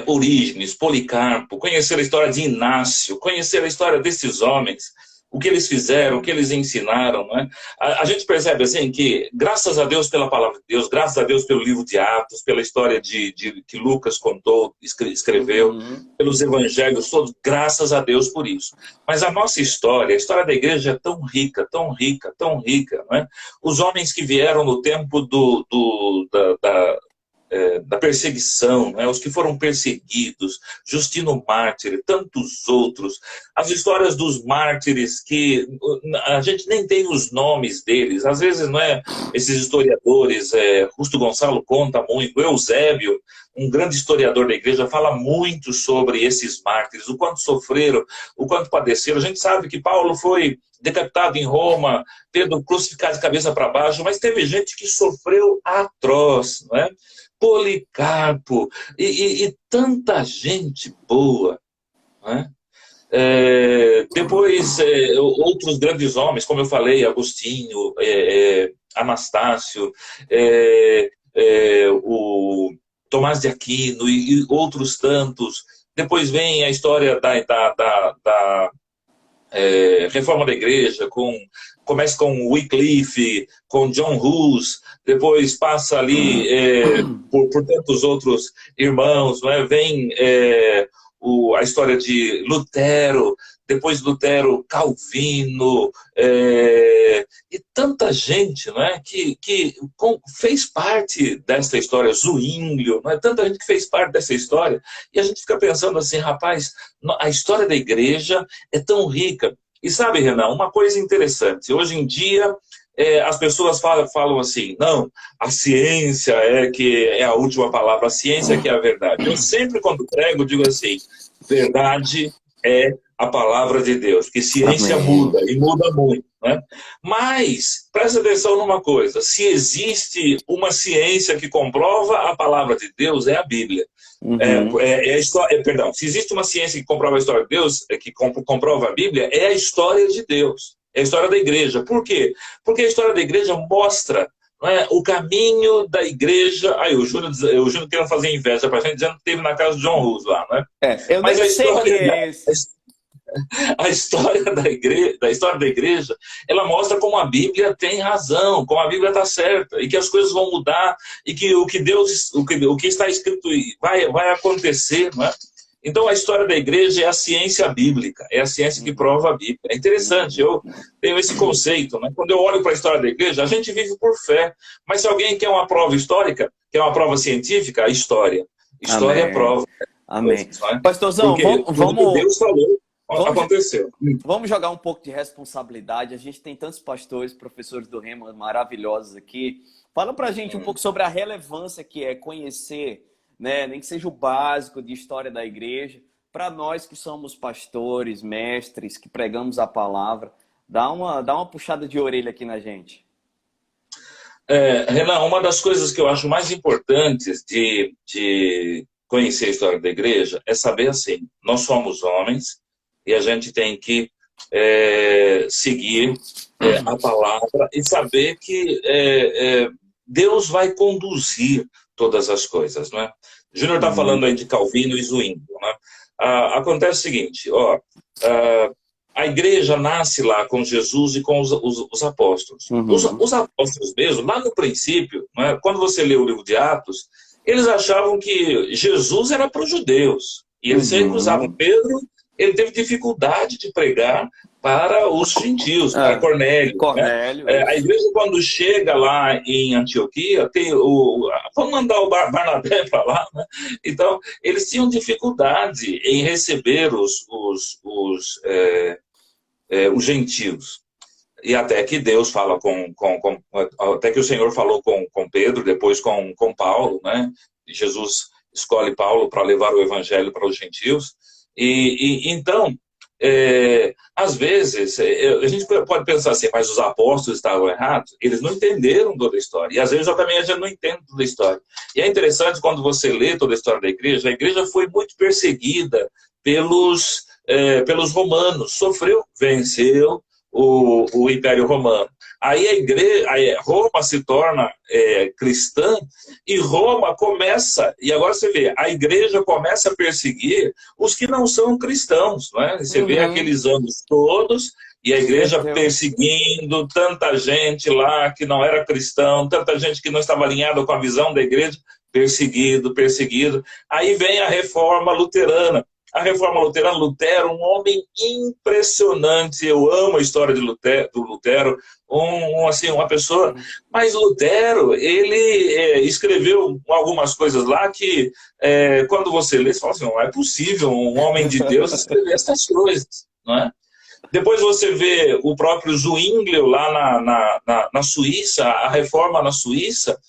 Orígenes, Policarpo, conhecer a história de Inácio, conhecer a história desses homens, o que eles fizeram, o que eles ensinaram. Né? A gente percebe assim que, graças a Deus pela palavra de Deus, graças a Deus pelo livro de Atos, pela história que Lucas contou, escreveu, pelos evangelhos todos, graças a Deus por isso. Mas a nossa história, a história da igreja é tão rica, tão rica, tão rica. Não é? Os homens que vieram no tempo da perseguição, né? Os que foram perseguidos, Justino Mártir, tantos outros, as histórias dos mártires que a gente nem tem os nomes deles, às vezes não é, esses historiadores, Justo Gonçalo conta muito, Eusébio, um grande historiador da igreja, fala muito sobre esses mártires, o quanto sofreram, o quanto padeceram. A gente sabe que Paulo foi decapitado em Roma, Pedro crucificado de cabeça para baixo, mas teve gente que sofreu atroz, não é? Policarpo e tanta gente boa, né? Depois outros grandes homens, como eu falei, Agostinho, Anastácio, o Tomás de Aquino e outros tantos. Depois vem a história da reforma da igreja, começa com Wycliffe, com John Hus, depois passa ali por tantos outros irmãos, não é? Vem a história de Lutero, depois Lutero, Calvino, e tanta gente, não é? que fez parte dessa história, Zwinglio, não é? Tanta gente que fez parte dessa história, e a gente fica pensando assim, rapaz, a história da igreja é tão rica. E sabe, Renan, uma coisa interessante, hoje em dia as pessoas falam assim, não, a ciência que é a última palavra, a ciência que é a verdade. Eu sempre, quando prego, digo assim, verdade é a palavra de Deus, que ciência muda, e muda muito. Né? Mas, presta atenção numa coisa, se existe uma ciência que comprova a palavra de Deus, é a Bíblia. Perdão, se existe uma ciência que comprova a história de Deus, que comprova a Bíblia, é a história de Deus, é a história da igreja. Por quê? Porque a história da igreja mostra, não é, o caminho da igreja. Aí o Júnior querendo fazer inveja para a gente, dizendo que teve na casa de John Hus lá, né? Eu Mas nem sei quem é esse. A história da igreja, ela mostra como a Bíblia tem razão, como a Bíblia está certa, e que as coisas vão mudar, e que o que está escrito vai acontecer, não é? Então, a história da igreja é a ciência bíblica, é a ciência que prova a Bíblia. É interessante, eu tenho esse conceito, né? Quando eu olho para a história da igreja, a gente vive por fé. Mas se alguém quer uma prova histórica, quer uma prova científica, a história. História é Amém. prova. Amém. Coisas, né? Pastorzão, Porque tudo que Deus falou aconteceu. Vamos jogar um pouco de responsabilidade. A gente tem tantos pastores, professores do Rema maravilhosos aqui. Fala pra gente um pouco sobre a relevância que é conhecer, né, nem que seja o básico de história da igreja, para nós que somos pastores, mestres, que pregamos a palavra. Dá uma puxada de orelha aqui na gente. Renan, uma das coisas que eu acho mais importantes de conhecer a história da igreja é saber assim, nós somos homens e a gente tem que seguir a palavra e saber que Deus vai conduzir todas as coisas, né? Júnior está falando aí de Calvino e Zwingli, né? Acontece o seguinte, a igreja nasce lá com Jesus e com os apóstolos. Os apóstolos mesmo, lá no princípio, né, quando você lê o livro de Atos, eles achavam que Jesus era para os judeus. E eles se recusavam. Pedro, ele teve dificuldade de pregar para os gentios, para Cornélio. Cornélio. Né? A igreja, quando chega lá em Antioquia, vamos mandar o Barnabé para lá. Né? Então, eles tinham dificuldade em receber os gentios. E até que Deus fala até que o Senhor falou com Pedro, depois com Paulo, né? Jesus escolhe Paulo para levar o evangelho para os gentios. Então, às vezes, a gente pode pensar assim, mas os apóstolos estavam errados? Eles não entenderam toda a história. E às vezes também a gente não entende toda a história. E é interessante quando você lê toda a história da igreja, a igreja foi muito perseguida pelos romanos, sofreu, venceu o Império Romano. Aí Roma se torna cristã e Roma começa, e agora você vê, a igreja começa a perseguir os que não são cristãos, não é? Você vê aqueles anos todos e a igreja perseguindo tanta gente lá que não era cristão, tanta gente que não estava alinhada com a visão da igreja, perseguido. Aí vem a reforma luterana. A reforma luterana, Lutero, um homem impressionante. Eu amo a história do Lutero, uma pessoa. Mas Lutero, ele escreveu algumas coisas lá que, quando você lê, você fala assim, não é possível um homem de Deus escrever essas coisas, não é? Depois você vê o próprio Zwingli lá na Suíça, a reforma na Suíça,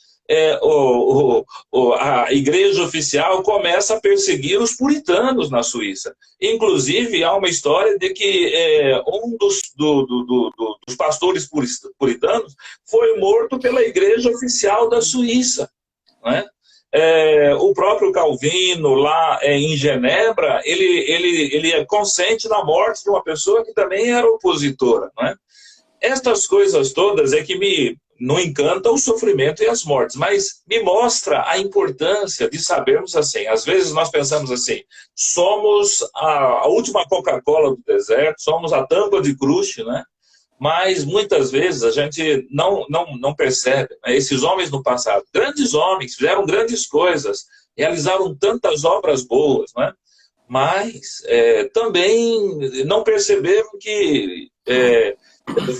a igreja oficial começa a perseguir os puritanos na Suíça. Inclusive, há uma história de que um dos pastores puritanos foi morto pela igreja oficial da Suíça. Né? O próprio Calvino, lá em Genebra, ele consente na morte de uma pessoa que também era opositora. Né? Estas coisas todas é que não encanta o sofrimento e as mortes, mas me mostra a importância de sabermos assim. Às vezes nós pensamos assim, somos a última Coca-Cola do deserto, somos a tampa de crush, né? Mas muitas vezes a gente não percebe. Né? Esses homens no passado, grandes homens, fizeram grandes coisas, realizaram tantas obras boas, né? Mas também não perceberam que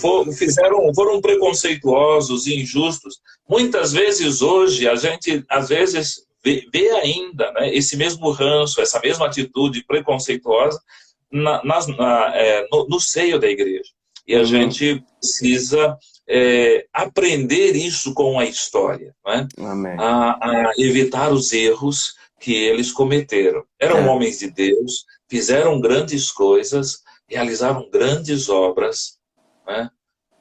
foram preconceituosos e injustos. Muitas vezes hoje a gente às vezes vê ainda, né, esse mesmo ranço, essa mesma atitude preconceituosa no seio da igreja. E a gente precisa aprender isso com a história, né? A evitar os erros que eles cometeram. Eram homens de Deus, fizeram grandes coisas, realizaram grandes obras, né?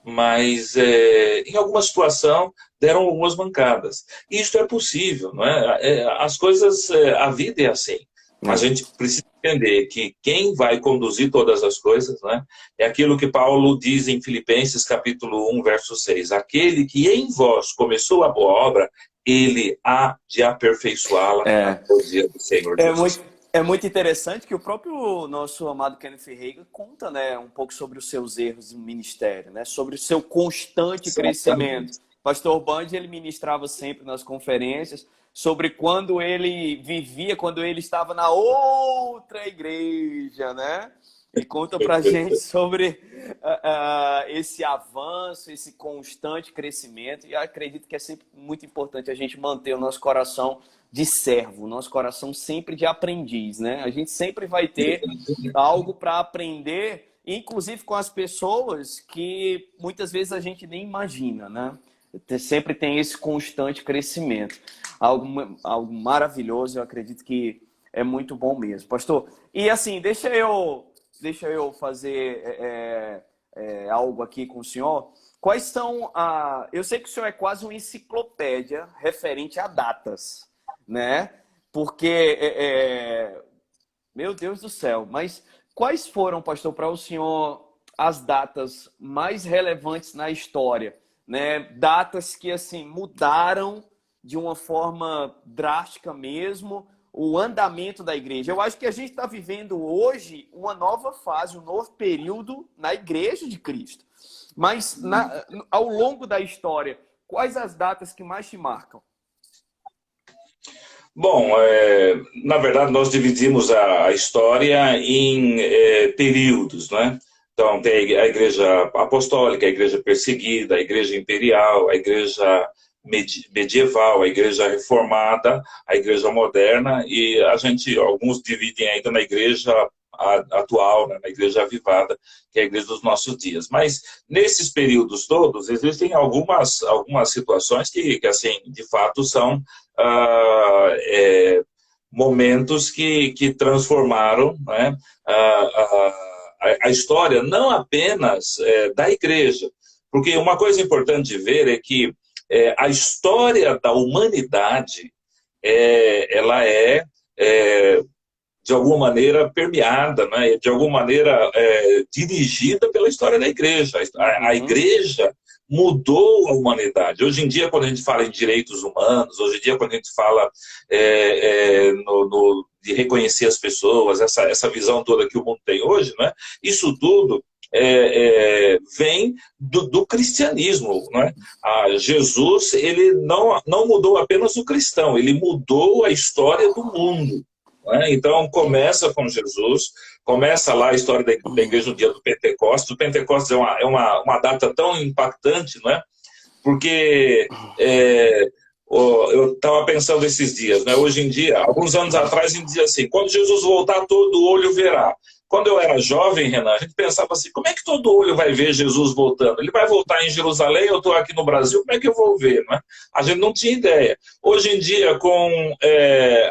Mas em alguma situação deram algumas mancadas. Isto é possível, não é? As coisas, a vida é assim. A gente precisa entender que quem vai conduzir todas as coisas, né, é aquilo que Paulo diz em Filipenses capítulo 1, verso 6. Aquele que em vós começou a boa obra, ele há de aperfeiçoá-la até o dia do Senhor Jesus. É muito interessante que o próprio nosso amado Kenneth Hagin conta, né, um pouco sobre os seus erros no ministério, né, sobre o seu constante crescimento. Pastor Band, ele ministrava sempre nas conferências sobre quando ele vivia, quando ele estava na outra igreja, né? E conta pra gente sobre esse avanço, esse constante crescimento. E acredito que é sempre muito importante a gente manter o nosso coração de servo, o nosso coração sempre de aprendiz, né? A gente sempre vai ter algo para aprender, inclusive com as pessoas que muitas vezes a gente nem imagina, né? Sempre tem esse constante crescimento. Algo maravilhoso, eu acredito que é muito bom mesmo. Pastor, e assim, deixa eu fazer algo aqui com o senhor. Quais são Eu sei que o senhor é quase uma enciclopédia referente a datas, né? Porque, meu Deus do céu, mas quais foram, pastor, para o senhor as datas mais relevantes na história, né? Datas que, assim, mudaram de uma forma drástica mesmo o andamento da igreja. Eu acho que a gente está vivendo hoje uma nova fase, um novo período na igreja de Cristo. Mas ao longo da história, quais as datas que mais te marcam? Bom, na verdade nós dividimos a história em períodos, né? Então tem a igreja apostólica, a igreja perseguida, a igreja imperial, a igreja medieval, a igreja reformada, a igreja moderna, e alguns dividem ainda na igreja atual, né, na igreja avivada, que é a igreja dos nossos dias. Mas nesses períodos todos existem algumas situações que assim, de fato são momentos que transformaram, né, a história não apenas da igreja, porque uma coisa importante de ver é que a história da humanidade ela de alguma maneira permeada, né? De alguma maneira dirigida pela história da igreja. A igreja mudou a humanidade. Hoje em dia, quando a gente fala em direitos humanos, hoje em dia, quando a gente fala de reconhecer as pessoas, essa visão toda que o mundo tem hoje, né? Isso tudo vem do cristianismo, né? Jesus, ele não mudou apenas o cristão, ele mudou a história do mundo, né? Então começa com Jesus, começa lá a história da igreja no dia do Pentecostes. O Pentecostes é uma data tão impactante, né? Porque eu estava pensando esses dias, né? Hoje em dia, alguns anos atrás, a gente dizia assim: quando Jesus voltar, todo olho verá. Quando eu era jovem, Renan, a gente pensava assim: como é que todo olho vai ver Jesus voltando? Ele vai voltar em Jerusalém, eu estou aqui no Brasil, como é que eu vou ver, né? A gente não tinha ideia. Hoje em dia, com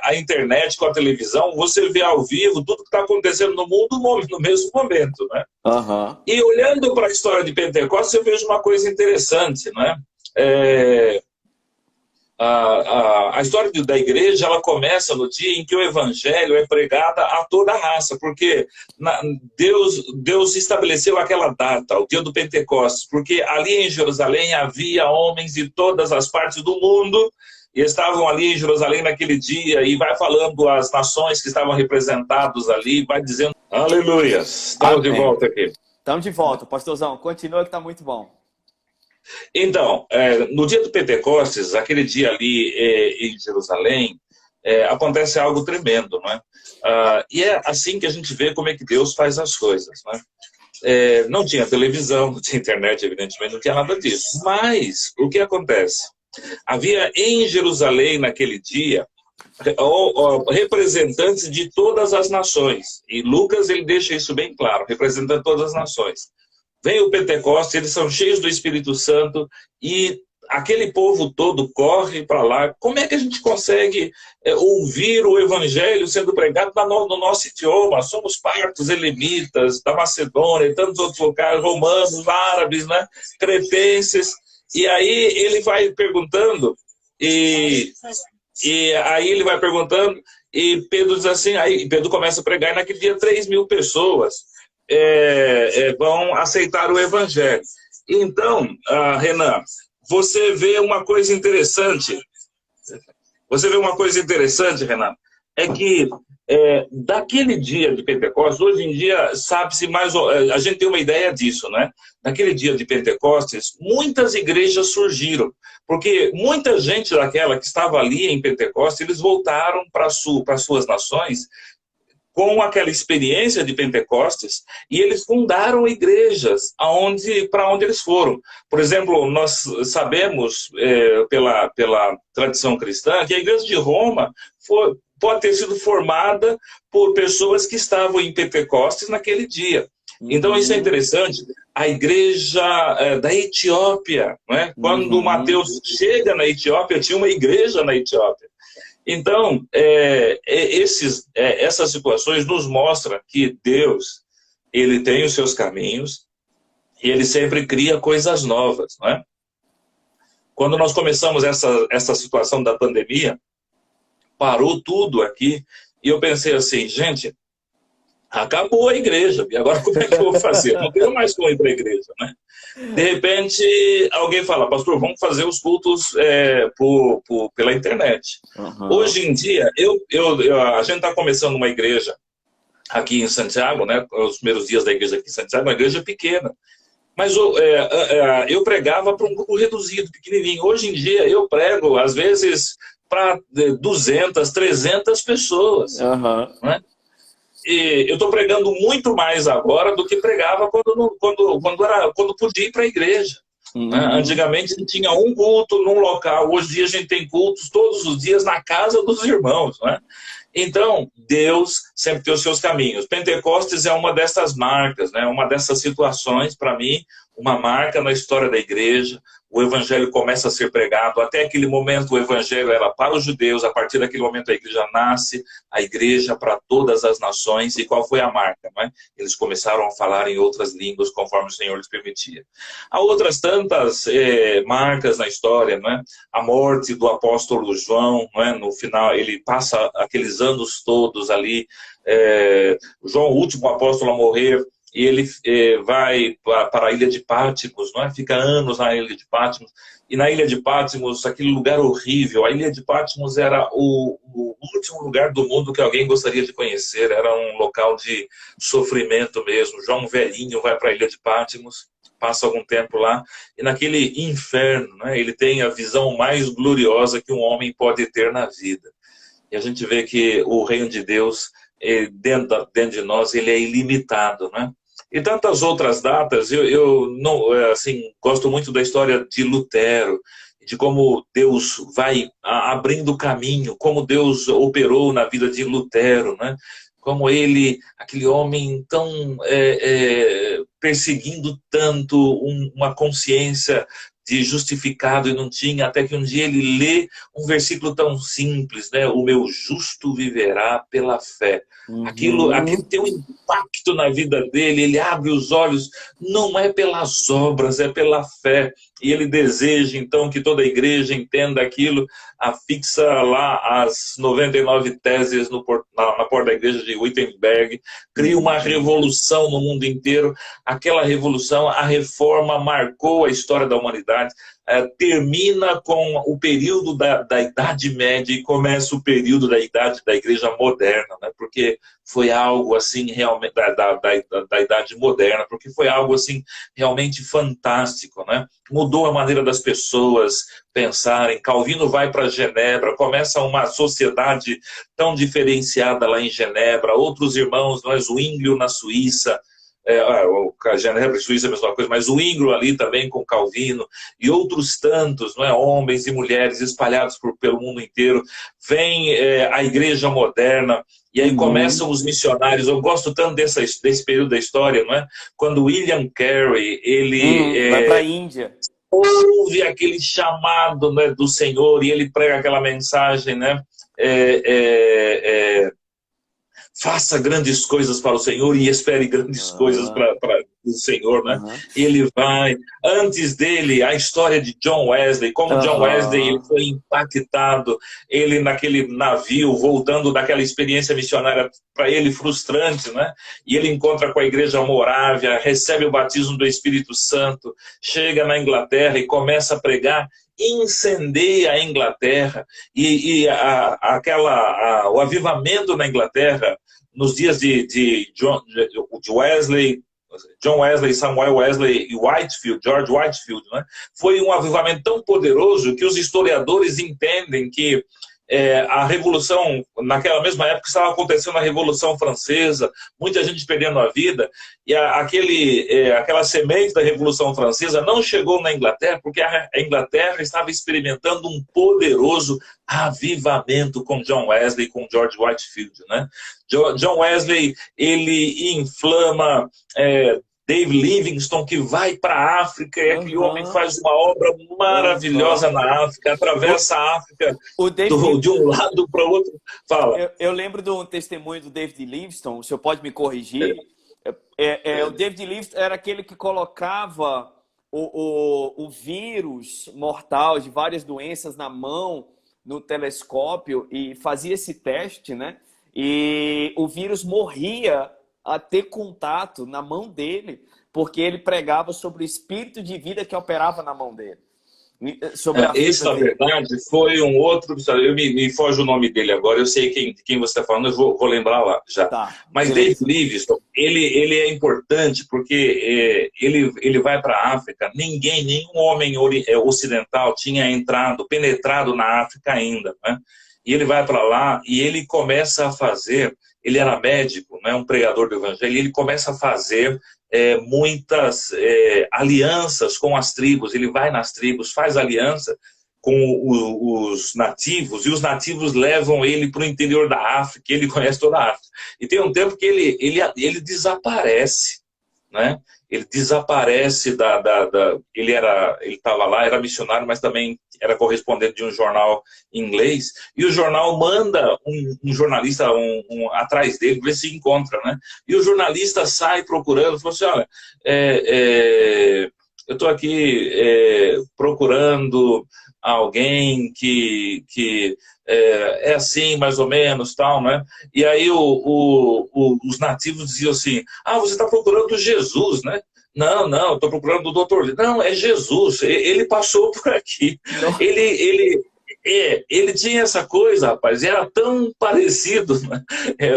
a internet, com a televisão, você vê ao vivo tudo que está acontecendo no mundo no mesmo momento, né? Uhum. E olhando para a história de Pentecostes, eu vejo uma coisa interessante, né? A história da igreja, ela começa no dia em que o evangelho é pregado a toda a raça, porque Deus estabeleceu aquela data, o dia do Pentecostes, porque ali em Jerusalém havia homens de todas as partes do mundo, e estavam ali em Jerusalém naquele dia, e vai falando as nações que estavam representadas ali, vai dizendo: aleluia, estamos de volta aqui. Estamos de volta, pastorzão, continua que está muito bom. Então, no dia do Pentecostes, aquele dia ali em Jerusalém, acontece algo tremendo, né? E é assim que a gente vê como é que Deus faz as coisas, né? Não tinha televisão, não tinha internet, evidentemente, não tinha nada disso. Mas, o que acontece? Havia em Jerusalém, naquele dia, representantes de todas as nações. E Lucas, ele deixa isso bem claro, representando todas as nações. Vem o Pentecostes, eles são cheios do Espírito Santo e aquele povo todo corre para lá. Como é que a gente consegue ouvir o Evangelho sendo pregado no nosso idioma? Somos partos, elemitas, da Macedônia e tantos outros locais, romanos, árabes, né? Cretenses. E aí ele vai perguntando, e Pedro diz assim, aí Pedro começa a pregar, e naquele dia 3.000 pessoas vão aceitar o Evangelho. Então, Renan, você vê uma coisa interessante, Renan, é que daquele dia de Pentecostes, hoje em dia sabe-se mais, a gente tem uma ideia disso, né? Naquele dia de Pentecostes, muitas igrejas surgiram, porque muita gente daquela que estava ali em Pentecostes, eles voltaram para suas nações com aquela experiência de Pentecostes, e eles fundaram igrejas para onde eles foram. Por exemplo, nós sabemos, pela tradição cristã, que a igreja de Roma pode ter sido formada por pessoas que estavam em Pentecostes naquele dia. Então, isso é interessante. A igreja da Etiópia, né? Quando Mateus chega na Etiópia, tinha uma igreja na Etiópia. Então, essas situações nos mostram que Deus, ele tem os seus caminhos e ele sempre cria coisas novas, não é? Quando nós começamos essa situação da pandemia, parou tudo aqui e eu pensei assim, gente, acabou a igreja, e agora como é que eu vou fazer? Não tenho mais como ir para a igreja, né? De repente, alguém fala, pastor, vamos fazer os cultos pela internet. Hoje em dia, a gente está começando uma igreja aqui em Santiago, né? Os primeiros dias da igreja aqui em Santiago, uma igreja pequena. Mas eu pregava para um grupo reduzido, pequenininho. Hoje em dia, eu prego, às vezes, para 200, 300 pessoas. Né? E eu estou pregando muito mais agora do que pregava quando podia ir para a igreja. Né? Antigamente a gente tinha um culto num local, hoje em dia a gente tem cultos todos os dias na casa dos irmãos. Né? Então, Deus sempre tem os seus caminhos. Pentecostes é uma dessas marcas, né? Uma dessas situações, para mim, uma marca na história da igreja. O evangelho começa a ser pregado. Até aquele momento o evangelho era para os judeus, a partir daquele momento a igreja nasce, a igreja para todas as nações. E qual foi a marca? Né? Eles começaram a falar em outras línguas, conforme o Senhor lhes permitia. Há outras tantas marcas na história, né? A morte do apóstolo João, né? No final ele passa aqueles anos todos ali, João, o último apóstolo a morrer, e ele vai para a ilha de Patmos, não é? Fica anos na ilha de Patmos, e na ilha de Patmos, aquele lugar horrível, a ilha de Patmos era o último lugar do mundo que alguém gostaria de conhecer, era um local de sofrimento mesmo. João velhinho vai para a ilha de Patmos, passa algum tempo lá, e naquele inferno, né, ele tem a visão mais gloriosa que um homem pode ter na vida. E a gente vê que o reino de Deus, dentro de nós, ele é ilimitado, né? E tantas outras datas, eu não, assim, gosto muito da história de Lutero, de como Deus vai abrindo caminho, como Deus operou na vida de Lutero, né? Como ele, aquele homem tão perseguindo tanto uma consciência de justificado e não tinha, até que um dia ele lê um versículo tão simples, né? O meu justo viverá pela fé. Aquilo tem um impacto na vida dele, ele abre os olhos, não é pelas obras, é pela fé. E ele deseja, então, que toda a igreja entenda aquilo, afixa lá as 99 teses na porta da igreja de Wittenberg, cria uma revolução no mundo inteiro. Aquela revolução, a reforma marcou a história da humanidade, termina com o período da Idade Média e começa o período da idade da Igreja Moderna, né? Porque foi algo assim realmente da Idade Moderna, porque foi algo assim realmente fantástico, né? Mudou a maneira das pessoas pensarem. Calvino vai para Genebra, começa uma sociedade tão diferenciada lá em Genebra, outros irmãos, nós, Zwinglio na Suíça, Genebra e Suíça é a mesma coisa, mas o Zwinglio ali também com Calvino, e outros tantos, não é? Homens e mulheres espalhados pelo mundo inteiro. Vem a igreja moderna, e aí começam os missionários. Eu gosto tanto desse período da história, não é? Quando William Carey, ele vai para a Índia, ouve aquele chamado, né, do Senhor, e ele prega aquela mensagem, né? Faça grandes coisas para o Senhor e espere grandes coisas do Senhor, né? Aham. Ele vai. Antes dele, a história de John Wesley, como John Wesley ele Aham. foi impactado, ele naquele navio, voltando daquela experiência missionária para ele frustrante, né? E ele encontra com a igreja Morávia, recebe o batismo do Espírito Santo, chega na Inglaterra e começa a pregar, incendeia a Inglaterra, o avivamento na Inglaterra, nos dias de Wesley, John Wesley, Samuel Wesley e Whitefield, George Whitefield, né? Foi um avivamento tão poderoso que os historiadores entendem que a Revolução, naquela mesma época, estava acontecendo a Revolução Francesa, muita gente perdendo a vida, e aquela semente da Revolução Francesa não chegou na Inglaterra, porque a Inglaterra estava experimentando um poderoso avivamento com John Wesley, com George Whitefield, né? John Wesley, ele inflama Dave Livingstone, que vai para a África, e aquele homem Aham. faz uma obra Aham. maravilhosa na África, O, atravessa a África o David, de um lado para o outro. Fala. eu lembro de um testemunho do David Livingstone, o senhor pode me corrigir? O David Livingstone era aquele que colocava o vírus mortal de várias doenças na mão, no telescópio, e fazia esse teste, né? E o vírus morria a ter contato na mão dele, porque ele pregava sobre o espírito de vida que operava na mão dele, sobre a Esse, vida na dele. verdade, foi um outro. Me foge o nome dele agora, eu sei quem você está falando, eu vou lembrar lá já. Tá, Mas Dave beleza. Livingstone, ele é importante porque ele vai para a África. Nenhum homem ocidental tinha penetrado na África ainda, né? E ele vai para lá e ele começa a fazer. Ele era médico, né, um pregador do evangelho, e ele começa a fazer muitas alianças com as tribos. Ele vai nas tribos, faz aliança com os nativos, e os nativos levam ele para o interior da África, ele conhece toda a África. E tem um tempo que ele desaparece, né? Ele desaparece ele estava lá, era missionário, mas também era correspondente de um jornal inglês, e o jornal manda um jornalista atrás dele, ver se encontra, né? E o jornalista sai procurando, falou assim, olha, eu estou aqui procurando alguém que é assim, mais ou menos, tal, né? E aí os nativos diziam assim, você está procurando Jesus, né? Não, estou procurando o doutor. Não, é Jesus, ele passou por aqui. Não. Ele tinha essa coisa, rapaz, e era tão parecido, né?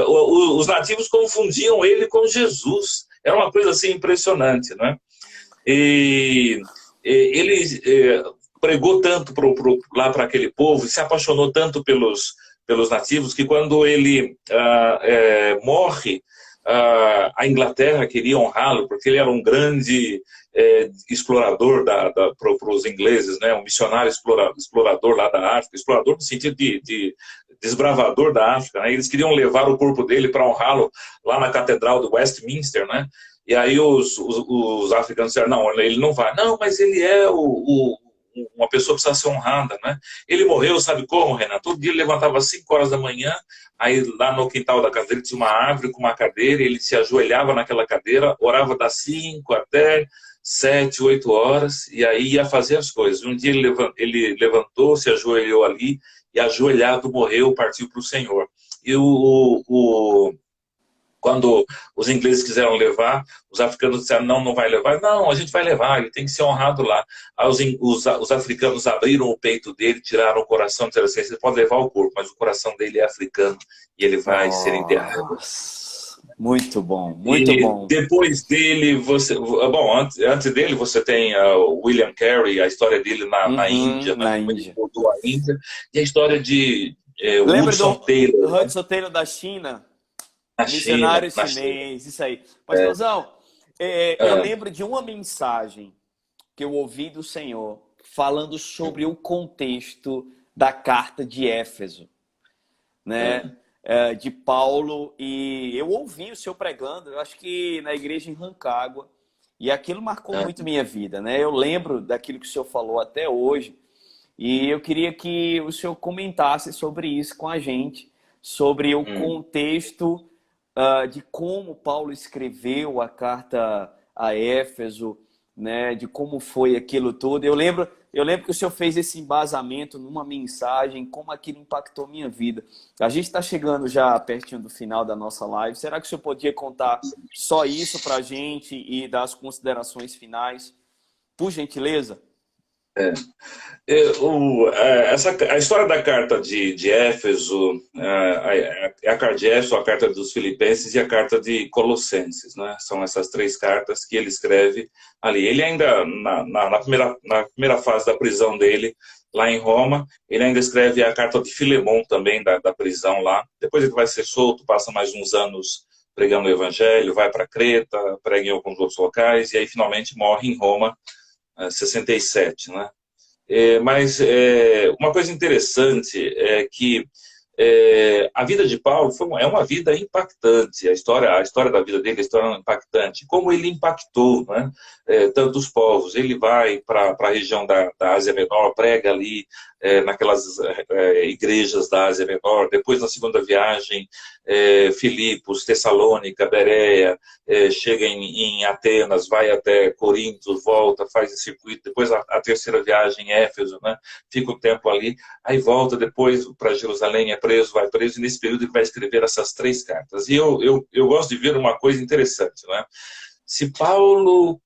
Os nativos confundiam ele com Jesus. Era uma coisa assim impressionante, né? Ele pregou tanto lá para aquele povo, se apaixonou tanto pelos nativos, que quando ele morre, a Inglaterra queria honrá-lo, porque ele era um grande explorador para os ingleses, né? Um missionário explorador lá da África, explorador no sentido de desbravador da África, né? Eles queriam levar o corpo dele para honrá-lo lá na Catedral de Westminster, né? E aí os africanos disseram, não, ele não vai. Não, mas ele é uma pessoa que precisa ser honrada, né? Ele morreu, sabe como, Renan? Todo dia ele levantava às 5 horas da manhã, aí lá no quintal da casa dele tinha uma árvore com uma cadeira, ele se ajoelhava naquela cadeira, orava das 5 até 7, 8 horas, e aí ia fazer as coisas. Um dia ele levantou, se ajoelhou ali, e ajoelhado morreu, partiu para o Senhor. E quando os ingleses quiseram levar, os africanos disseram, não vai levar. Não, a gente vai levar, ele tem que ser honrado lá. Aí os africanos abriram o peito dele, tiraram o coração, disseram assim, você pode levar o corpo, mas o coração dele é africano e ele vai ser enterrado. Nossa, muito bom, muito E bom. depois dele, antes dele você tem o William Carey, a história dele na Índia, Uhum, né, na como ele Índia. voltou à Índia, e a história de Lembra Hudson do Taylor, né, Hudson Taylor da China? na China, Missionário na China. chinês, isso aí. Pastorzão, eu É, lembro de uma mensagem que eu ouvi do Senhor falando sobre o contexto da carta de Éfeso, né? De Paulo, e eu ouvi o senhor pregando, eu acho que na igreja em Rancagua, e aquilo marcou muito minha vida, né? Eu lembro daquilo que o senhor falou até hoje, e eu queria que o senhor comentasse sobre isso com a gente, sobre o contexto de como Paulo escreveu a carta a Éfeso, né, de como foi aquilo tudo. Eu lembro que o senhor fez esse embasamento numa mensagem, como aquilo impactou minha vida. A gente está chegando já pertinho do final da nossa live. Será que o senhor podia contar só isso para a gente e dar as considerações finais, por gentileza? É. A história da carta de Éfeso, a carta de Éfeso, a carta dos Filipenses e a carta de Colossenses, né? São essas três cartas que ele escreve ali. Ele ainda, na primeira fase da prisão dele, lá em Roma, ele ainda escreve a carta de Filemon também, da prisão lá. Depois ele vai ser solto, passa mais uns anos pregando o evangelho, vai para Creta, prega em alguns outros locais, e aí finalmente morre em Roma, 67, né? Mas uma coisa interessante é que a vida de Paulo é uma vida impactante. A história da vida dele, a história é impactante. Como ele impactou, né, tantos povos. Ele vai para a região da Ásia Menor, prega ali naquelas igrejas da Ásia Menor. Depois, na segunda viagem, Filipos, Tessalônica, Bereia, chega em Atenas, vai até Corinto, volta, faz esse circuito. Depois, a terceira viagem, Éfeso, né, fica um tempo ali. Aí volta depois para Jerusalém, vai preso, e nesse período ele vai escrever essas três cartas. E eu gosto de ver uma coisa interessante, né? Se Paulo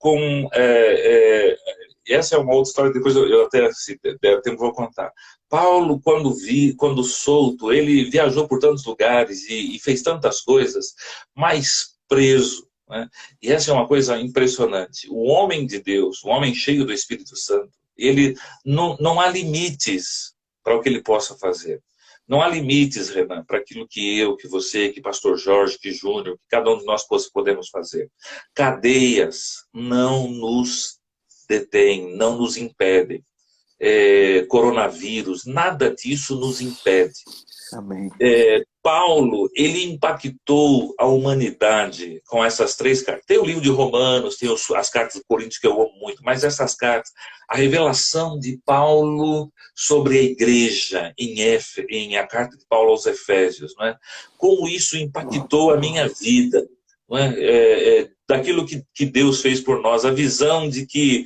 essa é uma outra história, depois eu até, se der tempo, vou contar. Paulo, quando solto, ele viajou por tantos lugares e fez tantas coisas, mas preso, né? E essa é uma coisa impressionante. O homem de Deus, o homem cheio do Espírito Santo, ele não há limites para o que ele possa fazer. Não há limites, Renan, para aquilo que eu, que você, que pastor Jorge, que Júnior, que cada um de nós podemos fazer. Cadeias não nos detêm, não nos impedem. Coronavírus, nada disso nos impede. Amém. Paulo, ele impactou a humanidade com essas três cartas. Tem o livro de Romanos, tem as cartas de Coríntios que eu amo muito, mas essas cartas, a revelação de Paulo sobre a igreja em a carta de Paulo aos Efésios, não é? Como isso impactou a minha vida, não é? Daquilo que Deus fez por nós, a visão de que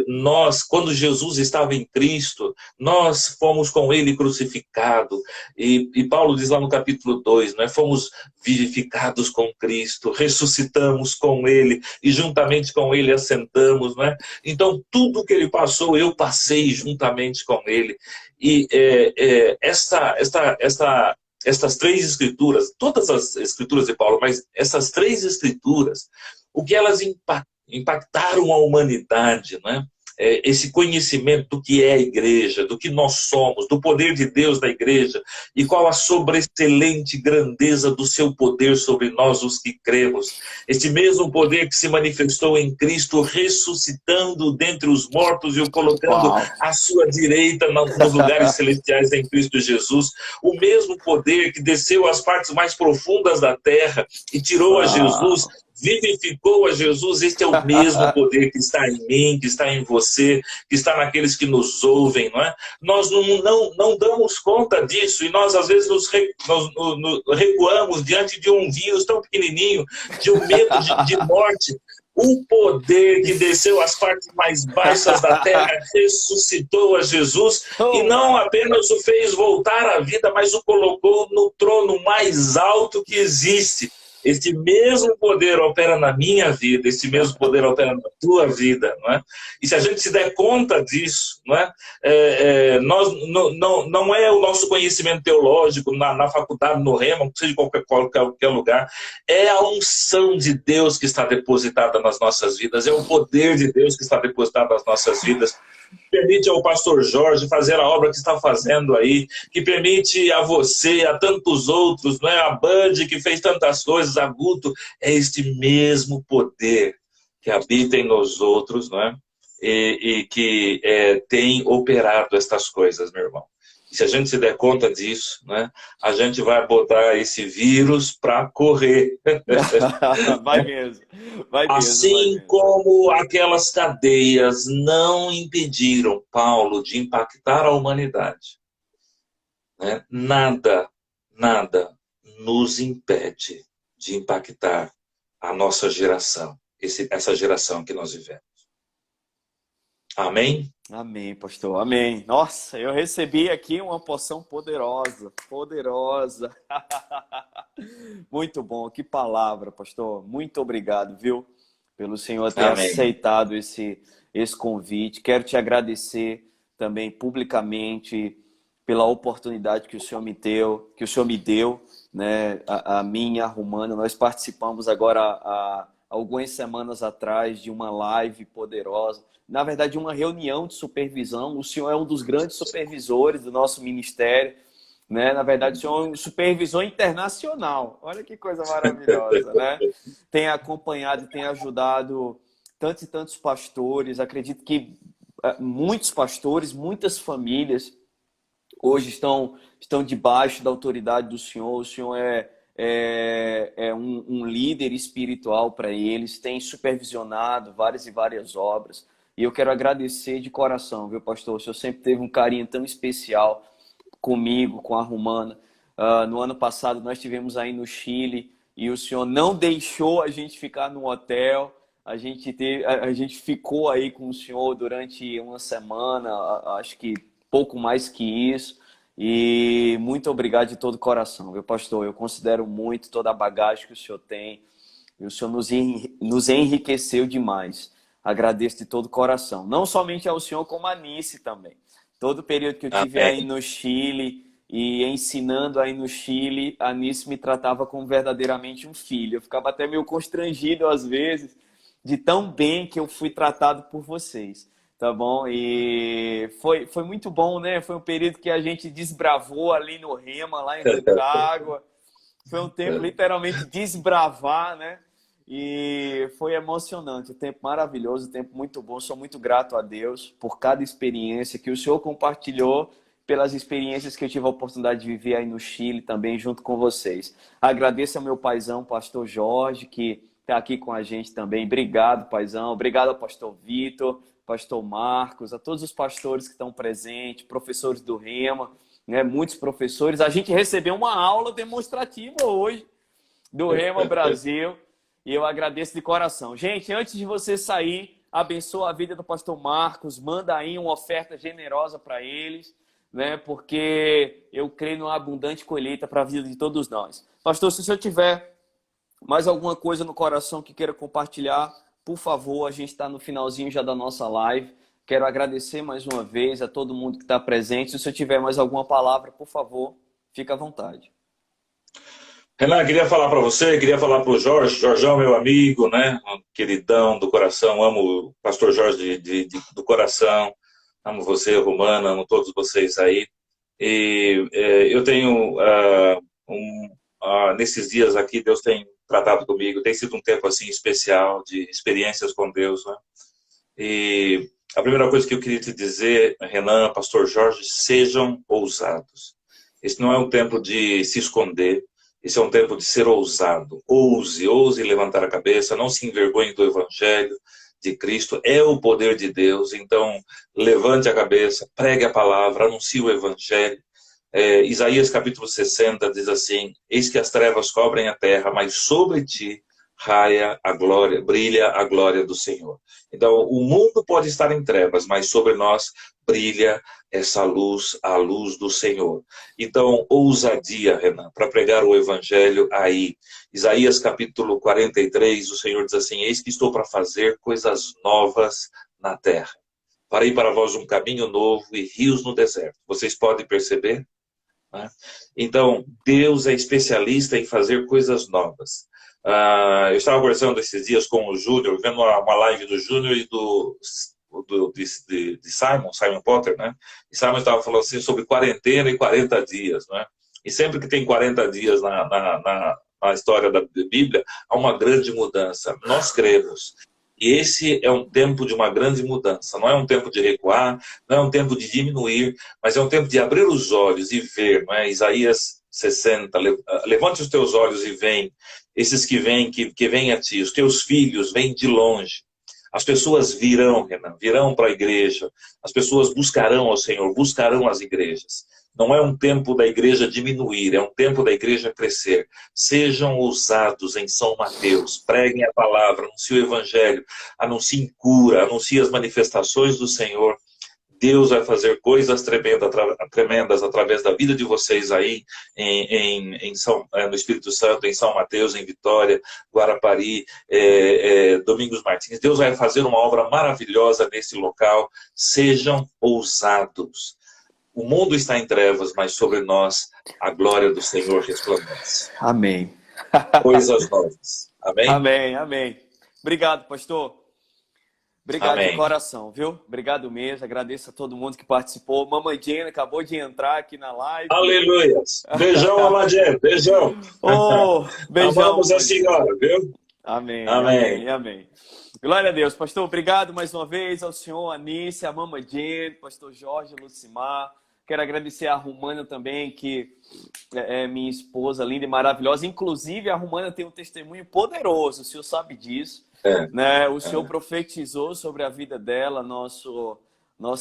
nós, quando Jesus estava em Cristo, nós fomos com Ele crucificado, e Paulo diz lá no capítulo 2, né, fomos vivificados com Cristo, ressuscitamos com Ele, e juntamente com Ele assentamos, né? Então tudo que Ele passou, eu passei juntamente com Ele, e estas três escrituras, todas as escrituras de Paulo, mas essas três escrituras, o que elas impactaram a humanidade, né? Esse conhecimento do que é a igreja, do que nós somos, do poder de Deus da igreja, e qual a sobreexcelente grandeza do seu poder sobre nós, os que cremos. Este mesmo poder que se manifestou em Cristo, ressuscitando dentre os mortos e o colocando à sua direita nos lugares celestiais em Cristo Jesus. O mesmo poder que desceu às partes mais profundas da terra e tirou a Jesus, vivificou a Jesus. Este é o mesmo poder que está em mim, que está em você, que está naqueles que nos ouvem, não é? Nós não damos conta disso, e nós às vezes nos recuamos diante de um vírus tão pequenininho, de um medo de morte. O poder que desceu às partes mais baixas da terra ressuscitou a Jesus, e não apenas o fez voltar à vida, mas o colocou no trono mais alto que existe. Este mesmo poder opera na minha vida, este mesmo poder opera na tua vida, não é? E se a gente se der conta disso, não é? Não é o nosso conhecimento teológico na faculdade, no Rema, seja em qualquer lugar, é a unção de Deus que está depositada nas nossas vidas, é o poder de Deus que está depositado nas nossas vidas. Permite ao pastor Jorge fazer a obra que está fazendo aí, que permite a você, a tantos outros, não é? A Band que fez tantas coisas, a Guto, é este mesmo poder que habita em nós outros, não é? E que tem operado estas coisas, meu irmão. E se a gente se der conta disso, né, a gente vai botar esse vírus para correr. Vai mesmo. Assim como aquelas cadeias não impediram Paulo de impactar a humanidade, né? Nada nos impede de impactar a nossa geração. essa geração que nós vivemos. Amém? Amém, pastor. Amém. Nossa, eu recebi aqui uma porção poderosa, poderosa. Muito bom, que palavra, pastor. Muito obrigado, viu, pelo Senhor ter Amém. aceitado esse convite. Quero te agradecer também publicamente pela oportunidade que o Senhor me deu, né, a mim e a Romana. Nós participamos agora há algumas semanas atrás de uma live poderosa, na verdade uma reunião de supervisão. O Senhor é um dos grandes supervisores do nosso ministério, né? Na verdade, o Senhor é um supervisor internacional. Olha que coisa maravilhosa, né? Tem acompanhado e tem ajudado tantos e tantos pastores. Acredito que muitos pastores, muitas famílias hoje estão debaixo da autoridade do Senhor. O Senhor é um líder espiritual para eles, tem supervisionado várias e várias obras. E eu quero agradecer de coração, viu, pastor? O Senhor sempre teve um carinho tão especial comigo, com a Romana. No ano passado nós estivemos aí no Chile e o Senhor não deixou a gente ficar no hotel. A gente ficou aí com o Senhor durante uma semana, acho que pouco mais que isso. E muito obrigado de todo o coração, viu, pastor? Eu considero muito toda a bagagem que o Senhor tem. E o Senhor nos enriqueceu demais. Agradeço de todo o coração. Não somente ao Senhor, como a Nice também. Todo o período que eu tive aí Amém. no Chile e ensinando aí no Chile, a Nice me tratava como verdadeiramente um filho. Eu ficava até meio constrangido às vezes de tão bem que eu fui tratado por vocês. Tá bom? E foi muito bom, né? Foi um período que a gente desbravou ali no Rema, lá em Rancagua. Foi um tempo literalmente desbravar, né? E foi emocionante, um tempo maravilhoso, um tempo muito bom. Sou muito grato a Deus por cada experiência que o Senhor compartilhou, pelas experiências que eu tive a oportunidade de viver aí no Chile também junto com vocês. Agradeço ao meu paizão, pastor Jorge, que está aqui com a gente também. Obrigado, paizão. Obrigado ao pastor Vitor, pastor Marcos, a todos os pastores que estão presentes, professores do Rema, né? Muitos professores. A gente recebeu uma aula demonstrativa hoje do Rema Brasil e eu agradeço de coração. Gente, antes de você sair, abençoa a vida do pastor Marcos, manda aí uma oferta generosa para eles, né? Porque eu creio numa abundante colheita para a vida de todos nós. Pastor, se o senhor tiver mais alguma coisa no coração que queira compartilhar, por favor, a gente está no finalzinho já da nossa live. Quero agradecer mais uma vez a todo mundo que está presente. Se o senhor tiver mais alguma palavra, por favor, fique à vontade. Renan, queria falar para você, queria falar para o Jorge. Jorjão, meu amigo, né? Um queridão do coração. Amo o pastor Jorge do coração. Amo você, Romana, amo todos vocês aí. E eu tenho, nesses dias aqui, Deus tem tratado comigo. Tem sido um tempo assim especial de experiências com Deus, né? E a primeira coisa que eu queria te dizer, Renan, pastor Jorge, sejam ousados. Esse não é um tempo de se esconder. Esse é um tempo de ser ousado. Ouse levantar a cabeça, não se envergonhe do Evangelho de Cristo, é o poder de Deus. Então, levante a cabeça, pregue a palavra, anuncie o Evangelho. Isaías capítulo 60 diz assim: eis que as trevas cobrem a terra, mas sobre ti raia a glória, brilha a glória do Senhor. Então, o mundo pode estar em trevas, mas sobre nós brilha essa luz, a luz do Senhor. Então, ousadia, Renan, para pregar o Evangelho aí. Isaías capítulo 43, o Senhor diz assim: eis que estou para fazer coisas novas na terra. Farei para vós um caminho novo e rios no deserto. Vocês podem perceber? Né? Então, Deus é especialista em fazer coisas novas. Eu estava conversando esses dias com o Júnior, vendo uma live do Júnior e de Simon Potter, né? E Simon estava falando assim sobre quarentena e 40 dias, né? E sempre que tem 40 dias na história da Bíblia, há uma grande mudança. Nós cremos. E esse é um tempo de uma grande mudança. Não é um tempo de recuar, não é um tempo de diminuir, mas é um tempo de abrir os olhos e ver, não é? Isaías 60, levante os teus olhos e vem. Esses que vêm a ti, os teus filhos vêm de longe. As pessoas virão, Renan, virão para a igreja. As pessoas buscarão ao Senhor, buscarão as igrejas. Não é um tempo da igreja diminuir, é um tempo da igreja crescer. Sejam ousados em São Mateus, preguem a palavra, anunciem o evangelho, anunciem cura, anunciem as manifestações do Senhor. Deus vai fazer coisas tremendas através da vida de vocês aí no Espírito Santo, em São Mateus, em Vitória, Guarapari, Domingos Martins. Deus vai fazer uma obra maravilhosa nesse local. Sejam ousados. O mundo está em trevas, mas sobre nós a glória do Senhor resplandece. Amém. Coisas novas. Amém? Amém, amém. Obrigado, pastor. Obrigado Amém. de coração, viu? Obrigado mesmo. Agradeço a todo mundo que participou. Mamãe Jane acabou de entrar aqui na live. Aleluia. Beijão, Amadé. Beijão. Oh, beijão. Amamos a senhora, viu? Amém, amém, amém, amém. Glória a Deus. Pastor, obrigado mais uma vez ao senhor, a Anícia, a Mamãe Jane, pastor Jorge, Lucimar. Quero agradecer a Romana também, que é minha esposa linda e maravilhosa. Inclusive, a Romana tem um testemunho poderoso, o senhor sabe disso. Né? O senhor profetizou sobre a vida dela, nosso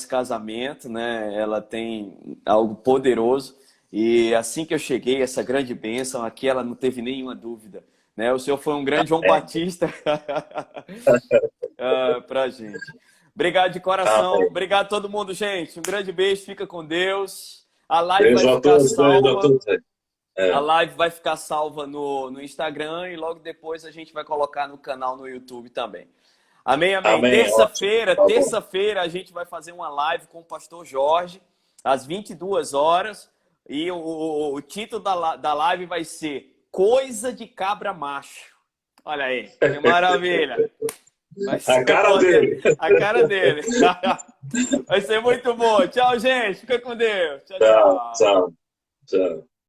casamento, né? Ela tem algo poderoso. E assim que eu cheguei, essa grande bênção, aqui ela não teve nenhuma dúvida. Né? O senhor foi um grande João Batista pra gente. Obrigado de coração. Amém. Obrigado a todo mundo, gente. Um grande beijo. Fica com Deus. A live Beijo vai a ficar todos, salva. beijo a todos. A live vai ficar salva no Instagram e logo depois a gente vai colocar no canal no YouTube também. Amém, amém. Amém. Terça-feira a gente vai fazer uma live com o pastor Jorge às 22 horas e o título da live vai ser Coisa de Cabra Macho. Olha aí, que maravilha. A cara dele. A cara dele. Vai ser muito bom. Tchau, gente. Fica com Deus. Tchau, tchau. Tchau, tchau.